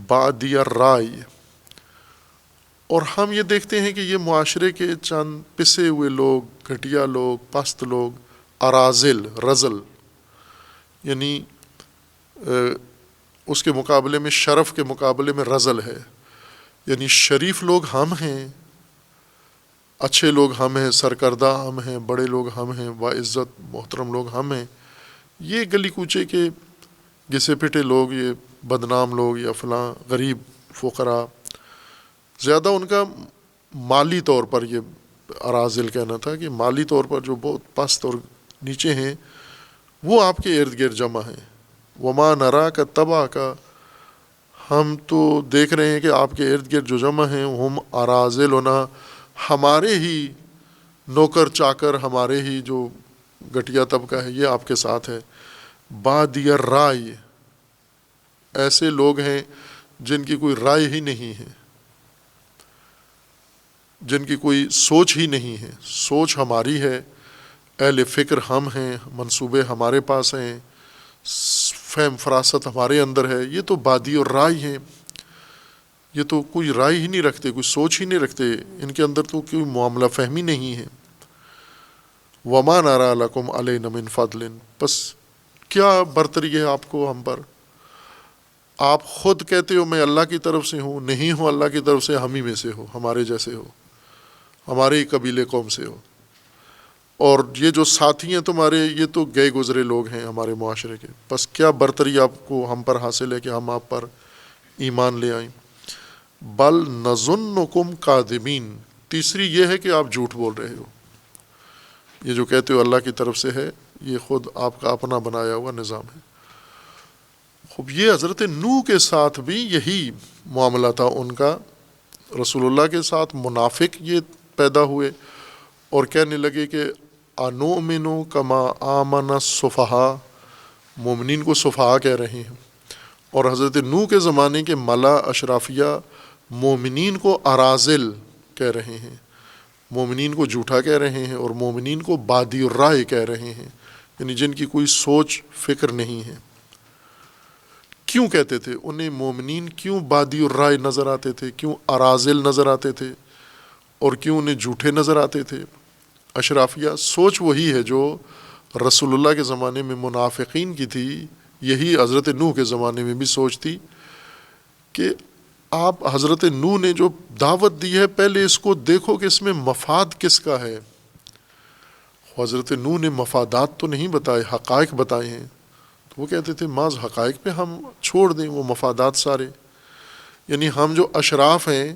بادی الرائے، اور ہم یہ دیکھتے ہیں کہ یہ معاشرے کے چند پسے ہوئے لوگ، گھٹیا لوگ، پست لوگ، اراذل، رذل، یعنی اس کے مقابلے میں شرف کے مقابلے میں رذل ہے، یعنی شریف لوگ ہم ہیں، اچھے لوگ ہم ہیں، سرکردہ ہم ہیں، بڑے لوگ ہم ہیں، باعزت محترم لوگ ہم ہیں، یہ گلی کوچے کے گھسے پھٹے لوگ، یہ بدنام لوگ یا فلاں غریب فقراء، زیادہ ان کا مالی طور پر، یہ اراذل کہنا تھا کہ مالی طور پر جو بہت پست اور نیچے ہیں وہ آپ کے ارد گرد جمع ہیں۔ وما نراک اتبعک، ہم تو دیکھ رہے ہیں کہ آپ کے ارد گرد جو جمع ہیں ہم اراذلنا، ہمارے ہی نوکر چاکر، ہمارے ہی جو گھٹیا طبقہ ہے یہ آپ کے ساتھ ہے۔ بادی الرائے، ایسے لوگ ہیں جن کی کوئی رائے ہی نہیں ہے، جن کی کوئی سوچ ہی نہیں ہے۔ سوچ ہماری ہے، اہل فکر ہم ہیں، منصوبے ہمارے پاس ہیں، فہم فراست ہمارے اندر ہے، یہ تو بادی اور رائے ہیں، یہ تو کوئی رائے ہی نہیں رکھتے، کوئی سوچ ہی نہیں رکھتے، ان کے اندر تو کوئی معاملہ فہمی نہیں ہے۔ وما نرى لکم علینا من فضل، بس کیا برتری ہے آپ کو ہم پر؟ آپ خود کہتے ہو میں اللہ کی طرف سے ہوں، نہیں ہوں اللہ کی طرف سے، ہم ہی میں سے ہو، ہمارے جیسے ہو، ہمارے ہی قبیلے قوم سے ہو، اور یہ جو ساتھی ہیں تمہارے یہ تو گئے گزرے لوگ ہیں ہمارے معاشرے کے، بس کیا برتری آپ کو ہم پر حاصل ہے کہ ہم آپ پر ایمان لے آئیں؟ بل نظنکم کاذبین، تیسری یہ ہے کہ آپ جھوٹ بول رہے ہو، یہ جو کہتے ہو اللہ کی طرف سے ہے یہ خود آپ کا اپنا بنایا ہوا نظام ہے۔ خوب یہ حضرت نوح کے ساتھ بھی یہی معاملہ تھا ان کا، رسول اللہ کے ساتھ منافق یہ پیدا ہوئے اور کہنے لگے کہ انؤمن کما آمن السفہاء، مومنین کو سفہاء کہہ رہے ہیں، اور حضرت نوح کے زمانے کے ملا اشرافیہ مومنین کو اراذل کہہ رہے ہیں، مومنین کو جھوٹا کہہ رہے ہیں، اور مومنین کو بادی الرائے کہہ رہے ہیں، یعنی جن کی کوئی سوچ فکر نہیں ہے۔ کیوں کہتے تھے انہیں مومنین؟ کیوں بادی الرائے نظر آتے تھے؟ کیوں اراذل نظر آتے تھے؟ اور کیوں انہیں جھوٹے نظر آتے تھے؟ اشرافیہ سوچ وہی ہے جو رسول اللہ کے زمانے میں منافقین کی تھی، یہی حضرت نوح کے زمانے میں بھی سوچ تھی کہ آپ حضرت نوح نے جو دعوت دی ہے پہلے اس کو دیکھو کہ اس میں مفاد کس کا ہے۔ حضرت نوح نے مفادات تو نہیں بتائے، حقائق بتائے ہیں، تو وہ کہتے تھے بعض حقائق پہ ہم چھوڑ دیں وہ مفادات سارے، یعنی ہم جو اشراف ہیں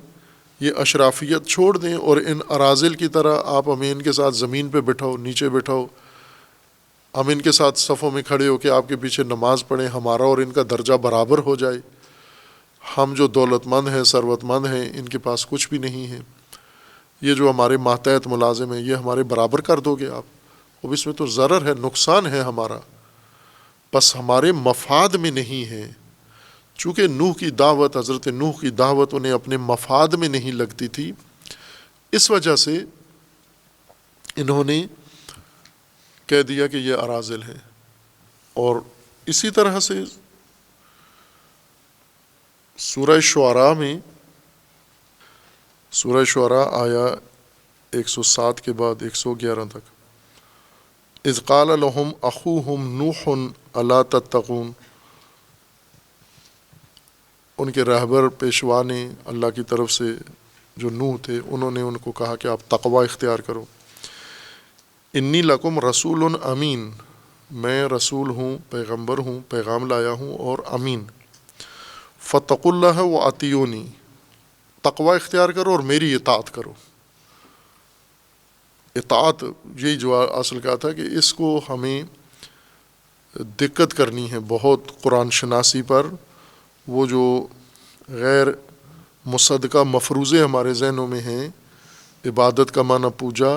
یہ اشرافیت چھوڑ دیں اور ان اراذل کی طرح آپ ہمیں ان کے ساتھ زمین پہ بٹھاؤ، نیچے بٹھاؤ، ہم ان کے ساتھ صفوں میں کھڑے ہو کے آپ کے پیچھے نماز پڑھیں، ہمارا اور ان کا درجہ برابر ہو جائے، ہم جو دولت مند ہیں ثروت مند ہیں ان کے پاس کچھ بھی نہیں ہے، یہ جو ہمارے ماتحت ملازم ہیں یہ ہمارے برابر کر دو گے آپ، اب اس میں تو ضرر ہے، نقصان ہے ہمارا، بس ہمارے مفاد میں نہیں ہے۔ چونکہ نوح کی دعوت، حضرت نوح کی دعوت انہیں اپنے مفاد میں نہیں لگتی تھی، اس وجہ سے انہوں نے کہہ دیا کہ یہ اراذل ہیں۔ اور اسی طرح سے سورہ شعراء میں، سورہ شعراء آیا 107 کے بعد 111 تک، اذ قال لهم اخوهم نوح الا تتقون، ان کے رہبر پیشوا نے اللہ کی طرف سے جو نوح تھے انہوں نے ان کو کہا کہ آپ تقوی اختیار کرو۔ انی لکم رسول امین، میں رسول ہوں، پیغمبر ہوں، پیغام لایا ہوں اور امین۔ فاتقوا اللہ واطیعونی، تقوی اختیار کرو اور میری اطاعت کرو۔ اطاعت یہی جو اصل کا تھا کہ اس کو ہمیں دقت کرنی ہے بہت قرآن شناسی پر، وہ جو غیر مصدقہ مفروضے ہمارے ذہنوں میں ہیں، عبادت کا معنی پوجا،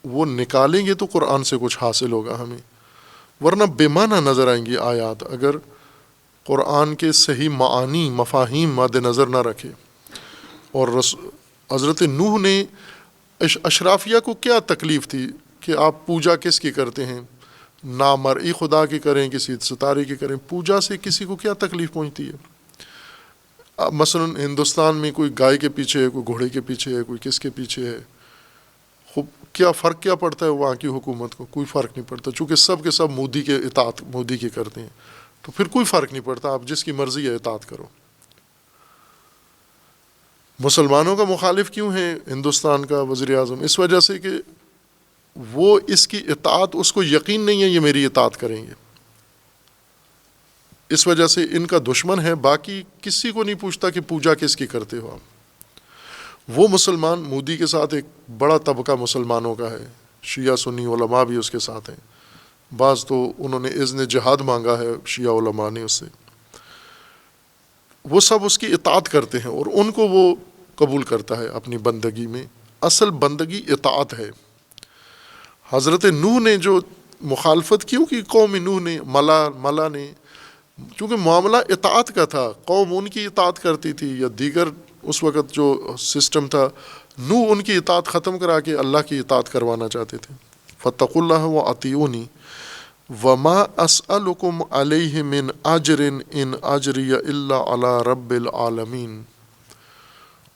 وہ نکالیں گے تو قرآن سے کچھ حاصل ہوگا ہمیں، ورنہ بے معنی نظر آئیں گی آیات اگر قرآن کے صحیح معانی مفاہیم مد نظر نہ رکھے۔ اور حضرت نوح نے اشرافیہ کو کیا تکلیف تھی کہ آپ پوجا کس کی کرتے ہیں؟ نامرئی خدا کی کریں، کسی ستارے کی کریں، پوجا سے کسی کو کیا تکلیف پہنچتی ہے؟ مثلا ہندوستان میں کوئی گائے کے پیچھے ہے، کوئی گھوڑے کے پیچھے ہے، کوئی کس کے پیچھے ہے، خوب کیا فرق کیا پڑتا ہے وہاں کی حکومت کو؟ کوئی فرق نہیں پڑتا، چونکہ سب کے سب مودی کے اطاعت مودی کی کرتے ہیں، تو پھر کوئی فرق نہیں پڑتا، آپ جس کی مرضی ہے اطاعت کرو۔ مسلمانوں کا مخالف کیوں ہے ہندوستان کا وزیر اعظم؟ اس وجہ سے کہ وہ اس کی اطاعت، اس کو یقین نہیں ہے یہ میری اطاعت کریں گے، اس وجہ سے ان کا دشمن ہے، باقی کسی کو نہیں پوچھتا کہ پوجا کس کی کرتے ہو آپ۔ وہ مسلمان مودی کے ساتھ ایک بڑا طبقہ مسلمانوں کا ہے، شیعہ سنی علماء بھی اس کے ساتھ ہیں، بعض تو انہوں نے اذن جہاد مانگا ہے شیعہ علماء نے اس سے، وہ سب اس کی اطاعت کرتے ہیں اور ان کو وہ قبول کرتا ہے اپنی بندگی میں۔ اصل بندگی اطاعت ہے۔ حضرت نوح نے جو مخالفت کیوں کی قوم نوح نے، ملا نے، چونکہ معاملہ اطاعت کا تھا، قوم ان کی اطاعت کرتی تھی یا دیگر اس وقت جو سسٹم تھا، نوح ان کی اطاعت ختم کرا کے اللہ کی اطاعت کروانا چاہتے تھے۔ فاتقوا اللہ واطیعونی وما اسألکم علیہ من اجر ان اجری الا علی رب العالمین،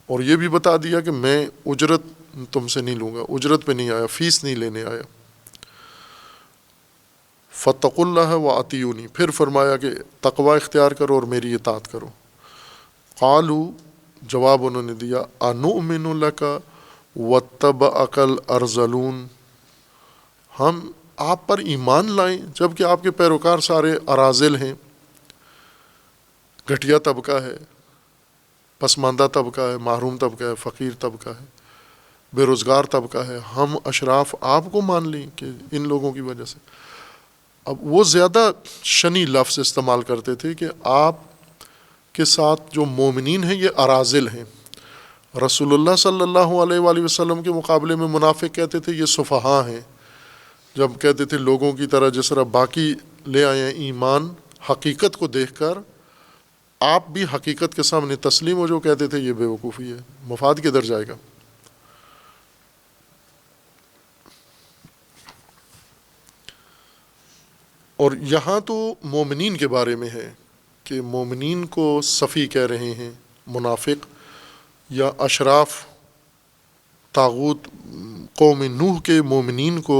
اور یہ بھی بتا دیا کہ میں اجرت تم سے نہیں لوں گا، اجرت پہ نہیں آیا، فیس نہیں لینے آیا، فاتقوا اللہ واطیعونی، پھر فرمایا کہ تقوی اختیار کرو اور میری اطاعت کرو۔ قالوا، جواب انہوں نے دیا، انؤمن لک واتبعک الارذلون، ہم آپ پر ایمان لائیں جبکہ آپ کے پیروکار سارے اراذل ہیں، گھٹیا طبقہ ہے، پسماندہ طبقہ ہے، محروم طبقہ ہے، فقیر طبقہ ہے، بے روزگار طبقہ ہے، ہم اشراف آپ کو مان لیں کہ ان لوگوں کی وجہ سے۔ اب وہ زیادہ شنی لفظ استعمال کرتے تھے کہ آپ کے ساتھ جو مومنین ہیں یہ اراذل ہیں۔ رسول اللہ صلی اللہ علیہ وآلہ وسلم کے مقابلے میں منافق کہتے تھے یہ سفہاء ہیں، جب کہتے تھے لوگوں کی طرح جس طرح باقی لے آئے ہیں ایمان حقیقت کو دیکھ کر، آپ بھی حقیقت کے سامنے تسلیم ہو، جو کہتے تھے یہ بے وقوفی ہے، مفاد کدھر جائے گا۔ اور یہاں تو مومنین کے بارے میں ہے کہ مومنین کو صفی کہہ رہے ہیں منافق، یا اشراف طاغوت قوم نوح کے مومنین کو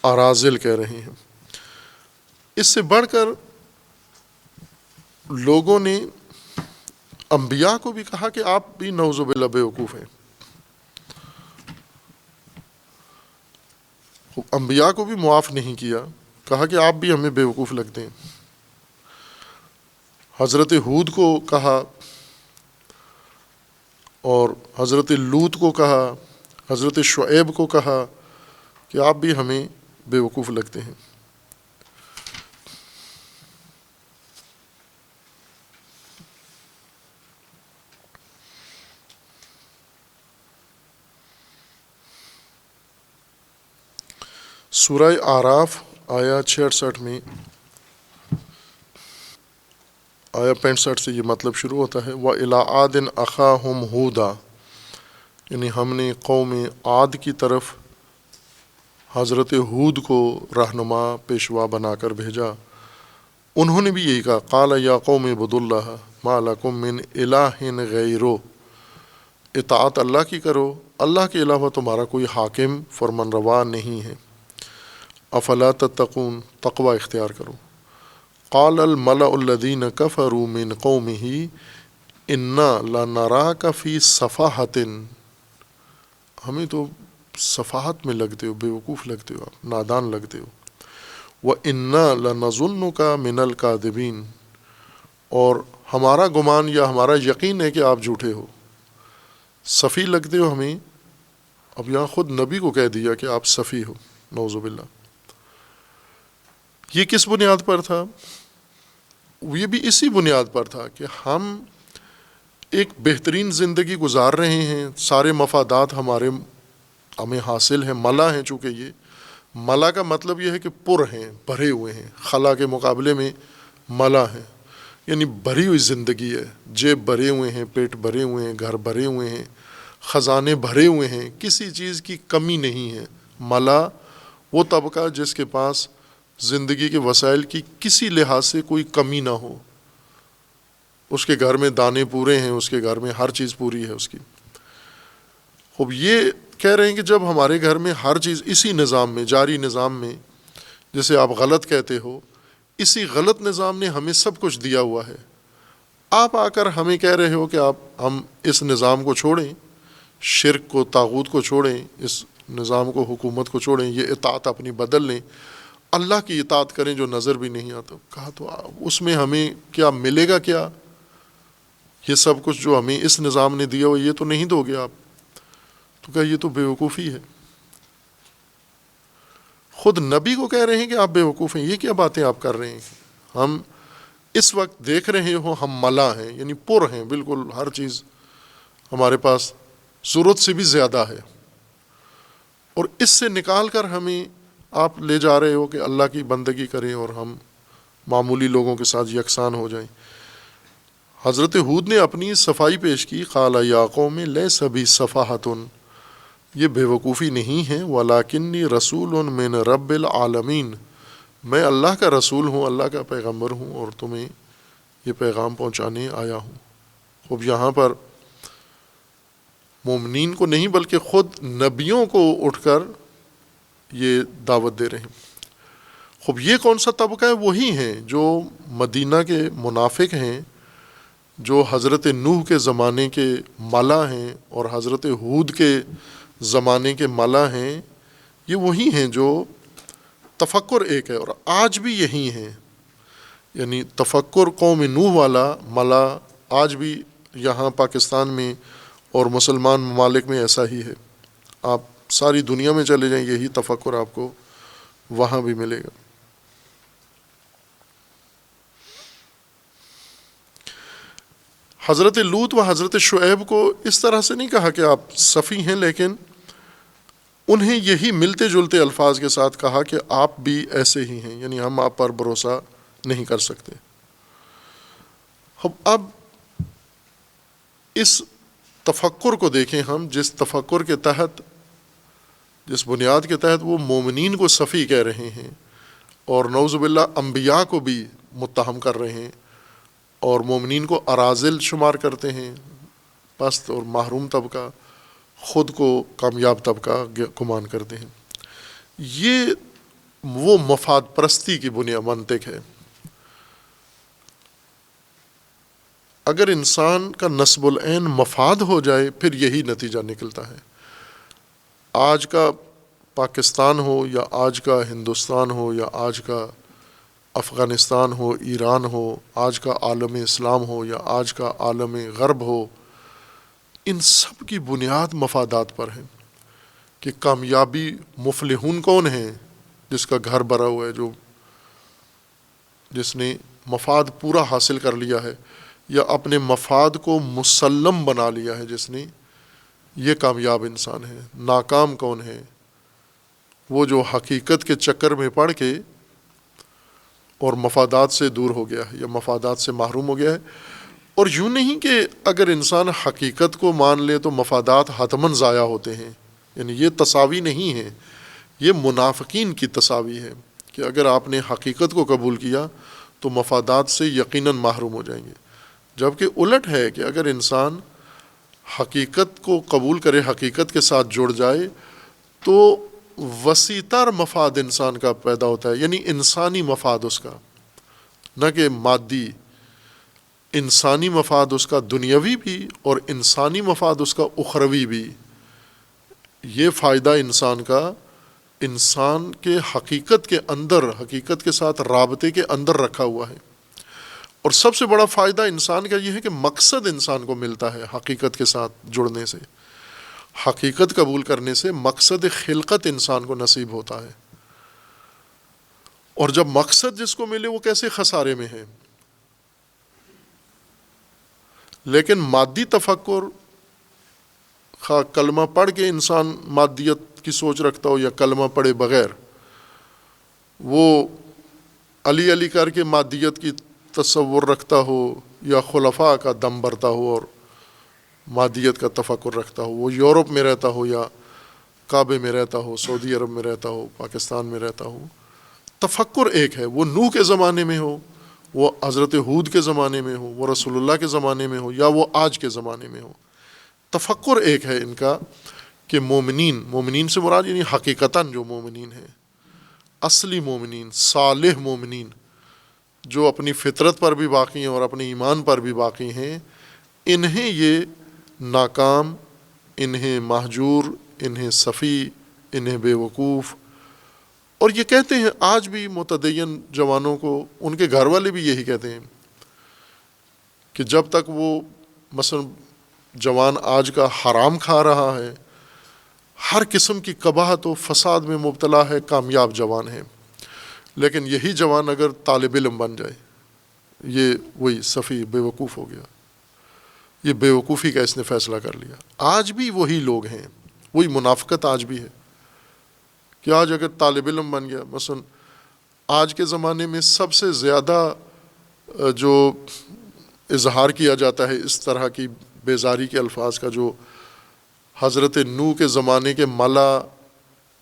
اراذل کہہ رہے ہیں۔ اس سے بڑھ کر لوگوں نے انبیاء کو بھی کہا کہ آپ بھی نعوذ باللہ بے وقوف ہیں، انبیاء کو بھی معاف نہیں کیا، کہا کہ آپ بھی ہمیں بے وقوف لگتے ہیں۔ حضرت ہود کو کہا اور حضرت لوط کو کہا، حضرت شعیب کو کہا کہ آپ بھی ہمیں بے وقوف لگتے ہیں۔ سورہ اعراف آیا 66 میں، آیا 65 سے یہ مطلب شروع ہوتا ہے، وَإِلَىٰ عَادٍ أَخَاهُمْ هُودًا، یعنی ہم نے قوم عاد کی طرف حضرت ہود کو رہنما پیشوا بنا کر بھیجا، انہوں نے بھی یہی کہا، قَالَ يَا قَوْمِ اعْبُدُوا اللَّهَ مَا لَكُم مِّنْ إِلَٰهٍ غَيْرُهُ، اطاعت اللہ کی کرو، اللہ کے علاوہ تمہارا کوئی حاکم فرمانروا نہیں ہے۔ افلا تتقون، تقوی اختیار کرو۔ قال الملأ الذین کفروا من قومہ انا لنراک فی سفاہۃ، ہمیں تو سفاہت میں لگتے ہو، بے وقوف لگتے ہو، آپ نادان لگتے ہو۔ وَإِنَّا لَنَظُنُّكَ مِنَ الْكَاذِبِينَ، اور ہمارا گمان یا ہمارا یقین ہے کہ آپ جھوٹے ہو، صفی لگتے ہو ہمیں۔ اب یہاں خود نبی کو کہہ دیا کہ آپ صفی ہو، نعوذ باللہ۔ یہ کس بنیاد پر تھا؟ یہ بھی اسی بنیاد پر تھا کہ ہم ایک بہترین زندگی گزار رہے ہیں، سارے مفادات ہمیں حاصل ہیں، ملا ہیں، چونکہ یہ ملا کا مطلب یہ ہے کہ پر ہیں، بھرے ہوئے ہیں، خلا کے مقابلے میں ملا ہیں، یعنی بھری ہوئی زندگی ہے، جیب بھرے ہوئے ہیں، پیٹ بھرے ہوئے ہیں، گھر بھرے ہوئے ہیں، خزانے بھرے ہوئے ہیں، کسی چیز کی کمی نہیں ہے۔ ملا وہ طبقہ جس کے پاس زندگی کے وسائل کی کسی لحاظ سے کوئی کمی نہ ہو، اس کے گھر میں دانے پورے ہیں، اس کے گھر میں ہر چیز پوری ہے اس کی۔ خوب یہ کہہ رہے ہیں کہ جب ہمارے گھر میں ہر چیز اسی نظام میں، جاری نظام میں، جسے آپ غلط کہتے ہو، اسی غلط نظام نے ہمیں سب کچھ دیا ہوا ہے، آپ آ کر ہمیں کہہ رہے ہو کہ ہم اس نظام کو چھوڑیں، شرک کو، طاغوت کو چھوڑیں، اس نظام کو، حکومت کو چھوڑیں، یہ اطاعت اپنی بدل لیں، اللہ کی اطاعت کریں جو نظر بھی نہیں آتا۔ کہا تو اس میں ہمیں کیا ملے گا؟ کیا یہ سب کچھ جو ہمیں اس نظام نے دیا ہو یہ تو نہیں دو گے آپ؟ تو کہا یہ تو بے وقوفی ہے۔ خود نبی کو کہہ رہے ہیں کہ آپ بے وقوف ہیں، یہ کیا باتیں آپ کر رہے ہیں؟ ہم اس وقت دیکھ رہے ہو ہم ملا ہیں، یعنی پر ہیں، بالکل ہر چیز ہمارے پاس ضرورت سے بھی زیادہ ہے، اور اس سے نکال کر ہمیں آپ لے جا رہے ہو کہ اللہ کی بندگی کریں اور ہم معمولی لوگوں کے ساتھ یکساں ہو جائیں۔ حضرت ہود نے اپنی صفائی پیش کی، قال یا قوم لیس بی صفاحۃ، یہ بے وقوفی نہیں ہے، ولکنی رسول من رب العالمین، میں اللہ کا رسول ہوں، اللہ کا پیغمبر ہوں، اور تمہیں یہ پیغام پہنچانے آیا ہوں۔ اب یہاں پر مومنین کو نہیں بلکہ خود نبیوں کو اٹھ کر یہ دعوت دے رہے ہیں۔ خوب یہ کون سا طبقہ ہے؟ وہی ہیں جو مدینہ کے منافق ہیں، جو حضرت نوح کے زمانے کے ملا ہیں اور حضرت ہود کے زمانے کے ملا ہیں. یہ وہی ہیں جو تفکر ایک ہے، اور آج بھی یہی ہیں. یعنی تفکر قوم نوح والا ملا آج بھی یہاں پاکستان میں اور مسلمان ممالک میں ایسا ہی ہے. آپ ساری دنیا میں چلے جائیں، یہی تفکر آپ کو وہاں بھی ملے گا. حضرت لوط و حضرت شعیب کو اس طرح سے نہیں کہا کہ آپ صفی ہیں، لیکن انہیں یہی ملتے جلتے الفاظ کے ساتھ کہا کہ آپ بھی ایسے ہی ہیں، یعنی ہم آپ پر بھروسہ نہیں کر سکتے. اب اس تفکر کو دیکھیں ہم، جس تفکر کے تحت، جس بنیاد کے تحت وہ مومنین کو صفی کہہ رہے ہیں اور نعوذ باللہ انبیاء کو بھی متہم کر رہے ہیں اور مومنین کو اراذل شمار کرتے ہیں، پست اور محروم طبقہ، خود کو کامیاب طبقہ گمان کرتے ہیں. یہ وہ مفاد پرستی کی بنیاد منطق ہے. اگر انسان کا نسب العین مفاد ہو جائے پھر یہی نتیجہ نکلتا ہے. آج کا پاکستان ہو یا آج کا ہندوستان ہو یا آج کا افغانستان ہو، ایران ہو، آج کا عالم اسلام ہو یا آج کا عالم غرب ہو، ان سب کی بنیاد مفادات پر ہے. کہ کامیابی مفلحون کون ہیں؟ جس کا گھر بھرا ہوا ہے، جس نے مفاد پورا حاصل کر لیا ہے یا اپنے مفاد کو مسلم بنا لیا ہے، جس نے، یہ کامیاب انسان ہے. ناکام کون ہے؟ وہ جو حقیقت کے چکر میں پڑ کے اور مفادات سے دور ہو گیا ہے یا مفادات سے محروم ہو گیا ہے. اور یوں نہیں کہ اگر انسان حقیقت کو مان لے تو مفادات حتماً ضائع ہوتے ہیں، یعنی یہ تساوی نہیں ہے. یہ منافقین کی تساوی ہے کہ اگر آپ نے حقیقت کو قبول کیا تو مفادات سے یقیناً محروم ہو جائیں گے. جبکہ الٹ ہے کہ اگر انسان حقیقت کو قبول کرے، حقیقت کے ساتھ جڑ جائے، تو وسیع تر مفاد انسان کا پیدا ہوتا ہے. یعنی انسانی مفاد اس کا، نہ کہ مادی، انسانی مفاد اس کا دنیاوی بھی اور انسانی مفاد اس کا اخروی بھی. یہ فائدہ انسان کا، انسان کے حقیقت کے اندر، حقیقت کے ساتھ رابطے کے اندر رکھا ہوا ہے. اور سب سے بڑا فائدہ انسان کا یہ ہے کہ مقصد انسان کو ملتا ہے حقیقت کے ساتھ جڑنے سے. حقیقت قبول کرنے سے مقصد خلقت انسان کو نصیب ہوتا ہے. اور جب مقصد جس کو ملے وہ کیسے خسارے میں ہے. لیکن مادی تفکر، خواہ کلمہ پڑھ کے انسان مادیت کی سوچ رکھتا ہو یا کلمہ پڑھے بغیر، وہ علی علی کر کے مادیت کی تصور رکھتا ہو یا خلفاء کا دم بھرتا ہو اور مادیت کا تفکر رکھتا ہو، وہ یورپ میں رہتا ہو یا کعبے میں رہتا ہو، سعودی عرب میں رہتا ہو، پاکستان میں رہتا ہو، تفکر ایک ہے. وہ نوح کے زمانے میں ہو، وہ حضرت ہود کے زمانے میں ہو، وہ رسول اللہ کے زمانے میں ہو یا وہ آج کے زمانے میں ہو، تفکر ایک ہے ان کا کہ مومنین سے مراد یعنی حقیقتاً جو مومنین ہیں، اصلی مومنین، صالح مومنین، جو اپنی فطرت پر بھی باقی ہیں اور اپنے ایمان پر بھی باقی ہیں، انہیں یہ ناکام، انہیں مہجور، انہیں صفی، انہیں بے وقوف. اور یہ کہتے ہیں آج بھی متدین جوانوں کو، ان کے گھر والے بھی یہی کہتے ہیں کہ جب تک وہ مثلا جوان آج کا حرام کھا رہا ہے، ہر قسم کی قباحت و فساد میں مبتلا ہے، کامیاب جوان ہے. لیکن یہی جوان اگر طالب علم بن جائے، یہ وہی صفی، بے وقوف ہو گیا. یہ بے وقوفی کا اس نے فیصلہ کر لیا. آج بھی وہی لوگ ہیں، وہی منافقت آج بھی ہے کہ آج اگر طالب علم بن گیا، مثلا آج کے زمانے میں سب سے زیادہ جو اظہار کیا جاتا ہے اس طرح کی بیزاری کے الفاظ کا، جو حضرت نوح کے زمانے کے ملا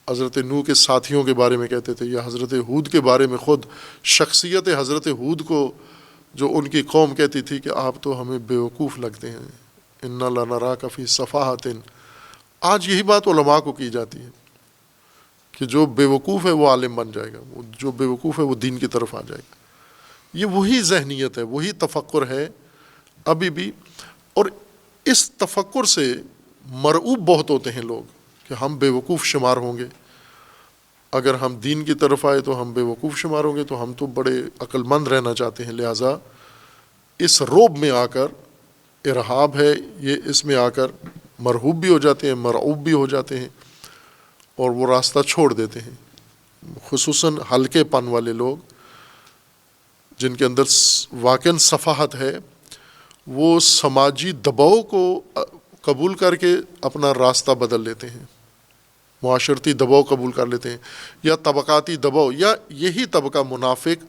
حضرت نوح کے ساتھیوں کے بارے میں کہتے تھے، یا حضرت ہود کے بارے میں خود شخصیت حضرت ہود کو جو ان کی قوم کہتی تھی کہ آپ تو ہمیں بیوقوف لگتے ہیں، انا لنراک فی صفاحۃ. آج یہی بات علماء کو کی جاتی ہے کہ جو بیوقوف ہے وہ عالم بن جائے گا، وہ جو بیوقوف ہے وہ دین کی طرف آ جائے گا۔ یہ وہی ذہنیت ہے، وہی تفکر ہے ابھی بھی، اور اس تفکر سے مرعوب بہت ہوتے ہیں لوگ کہ ہم بیوقوف شمار ہوں گے، اگر ہم دین کی طرف آئے تو ہم بیوقوف شمار ہوں گے، تو ہم تو بڑے عقل مند رہنا چاہتے ہیں، لہٰذا اس روب میں آ کر، ارہاب ہے یہ، اس میں آ کر مرعوب بھی ہو جاتے ہیں، مرعوب بھی ہو جاتے ہیں، اور وہ راستہ چھوڑ دیتے ہیں۔ خصوصاً ہلکے پن والے لوگ جن کے اندر واقعاً صفاحت ہے، وہ سماجی دباؤ کو قبول کر کے اپنا راستہ بدل لیتے ہیں، معاشرتی دباؤ قبول کر لیتے ہیں، یا طبقاتی دباؤ، یا یہی طبقہ منافق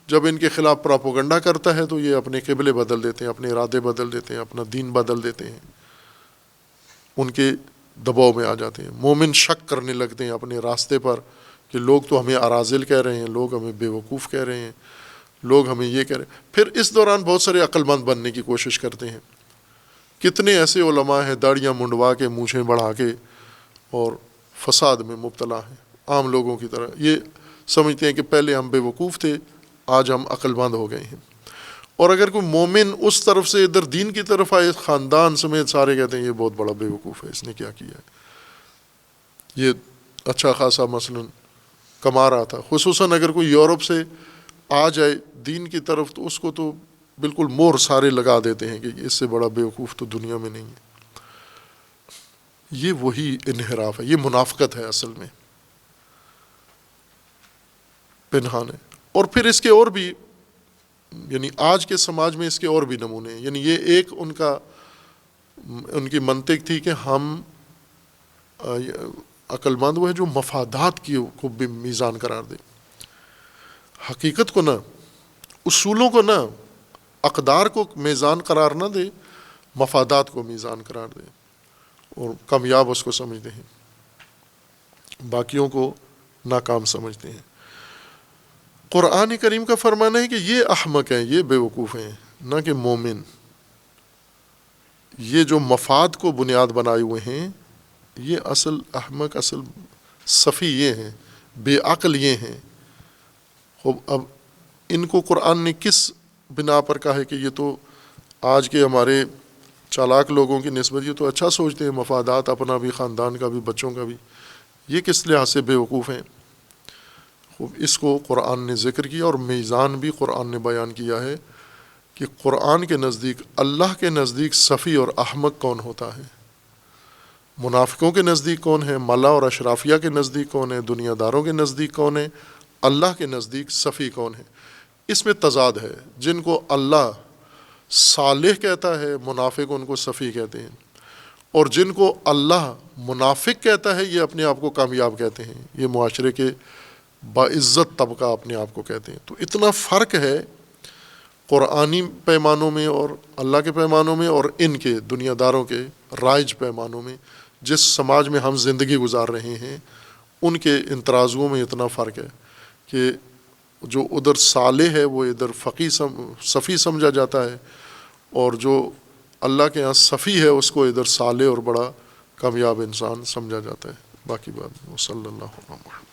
جب ان کے خلاف پراپوگنڈا کرتا ہے تو یہ اپنے قبلے بدل دیتے ہیں، اپنے ارادے بدل دیتے ہیں، اپنا دین بدل دیتے ہیں، ان کے دباؤ میں آ جاتے ہیں۔ مومن شک کرنے لگتے ہیں اپنے راستے پر کہ لوگ تو ہمیں اراذل کہہ رہے ہیں، لوگ ہمیں بیوقوف کہہ رہے ہیں، لوگ ہمیں یہ کہہ رہے ہیں۔ پھر اس دوران بہت سارے عقل مند بننے کی کوشش کرتے ہیں۔ کتنے ایسے علماء ہیں داڑیاں منڈوا کے، مونچھیں بڑھا کے، اور فساد میں مبتلا ہیں عام لوگوں کی طرح، یہ سمجھتے ہیں کہ پہلے ہم بیوقوف تھے، آج ہم عقل مند ہو گئے ہیں۔ اور اگر کوئی مومن اس طرف سے ادھر دین کی طرف آئے، خاندان سمیت سارے کہتے ہیں یہ بہت بڑا بیوقوف ہے، اس نے کیا کیا ہے، یہ اچھا خاصا مثلاً کما رہا تھا۔ خصوصاً اگر کوئی یورپ سے آ جائے دین کی طرف تو اس کو تو بالکل مور سارے لگا دیتے ہیں کہ اس سے بڑا بیوقوف تو دنیا میں نہیں ہے۔ یہ وہی انحراف ہے، یہ منافقت ہے اصل میں، پنہان ہے۔ اور پھر اس کے اور بھی، یعنی آج کے سماج میں اس کے اور بھی نمونے ہیں۔ یعنی یہ ایک ان کی منطق تھی کہ ہم عقل مند وہ ہے جو مفادات کو بھی میزان قرار دے، حقیقت کو نہ، اصولوں کو نہ، اقدار کو میزان قرار نہ دے، مفادات کو میزان قرار دے، اور کامیاب اس کو سمجھتے ہیں، باقیوں کو ناکام سمجھتے ہیں۔ قرآن کریم کا فرمانا ہے کہ یہ احمق ہیں، یہ بیوقوف ہیں، نہ کہ مومن۔ یہ جو مفاد کو بنیاد بنائے ہوئے ہیں، یہ اصل احمق، اصل سفی یہ ہیں، بے عقل یہ ہیں۔ اب ان کو قرآن نے کس بنا پر کہا ہے کہ یہ تو آج کے ہمارے چالاک لوگوں کی نسبت یہ تو اچھا سوچتے ہیں، مفادات اپنا بھی، خاندان کا بھی، بچوں کا بھی، یہ کس لحاظ سے بیوقوف ہیں؟ اس کو قرآن نے ذکر کیا، اور میزان بھی قرآن نے بیان کیا ہے کہ قرآن کے نزدیک، اللہ کے نزدیک صفی اور احمق کون ہوتا ہے، منافقوں کے نزدیک کون ہے، ملا اور اشرافیہ کے نزدیک کون ہے، دنیا داروں کے نزدیک کون ہے، اللہ کے نزدیک صفی کون ہے۔ اس میں تضاد ہے، جن کو اللہ صالح کہتا ہے منافق ان کو صفی کہتے ہیں، اور جن کو اللہ منافق کہتا ہے یہ اپنے آپ کو کامیاب کہتے ہیں، یہ معاشرے کے باعزت طبقہ اپنے آپ کو کہتے ہیں۔ تو اتنا فرق ہے قرآنی پیمانوں میں اور اللہ کے پیمانوں میں، اور ان کے دنیا داروں کے رائج پیمانوں میں، جس سماج میں ہم زندگی گزار رہے ہیں ان کے ان ترازوؤں میں اتنا فرق ہے کہ جو ادھر صالح ہے وہ ادھر صفی سمجھا جاتا ہے، اور جو اللہ کے ہاں صفی ہے اس کو ادھر صالح اور بڑا کامیاب انسان سمجھا جاتا ہے۔ باقی بات صلی اللہ علیہ وسلم۔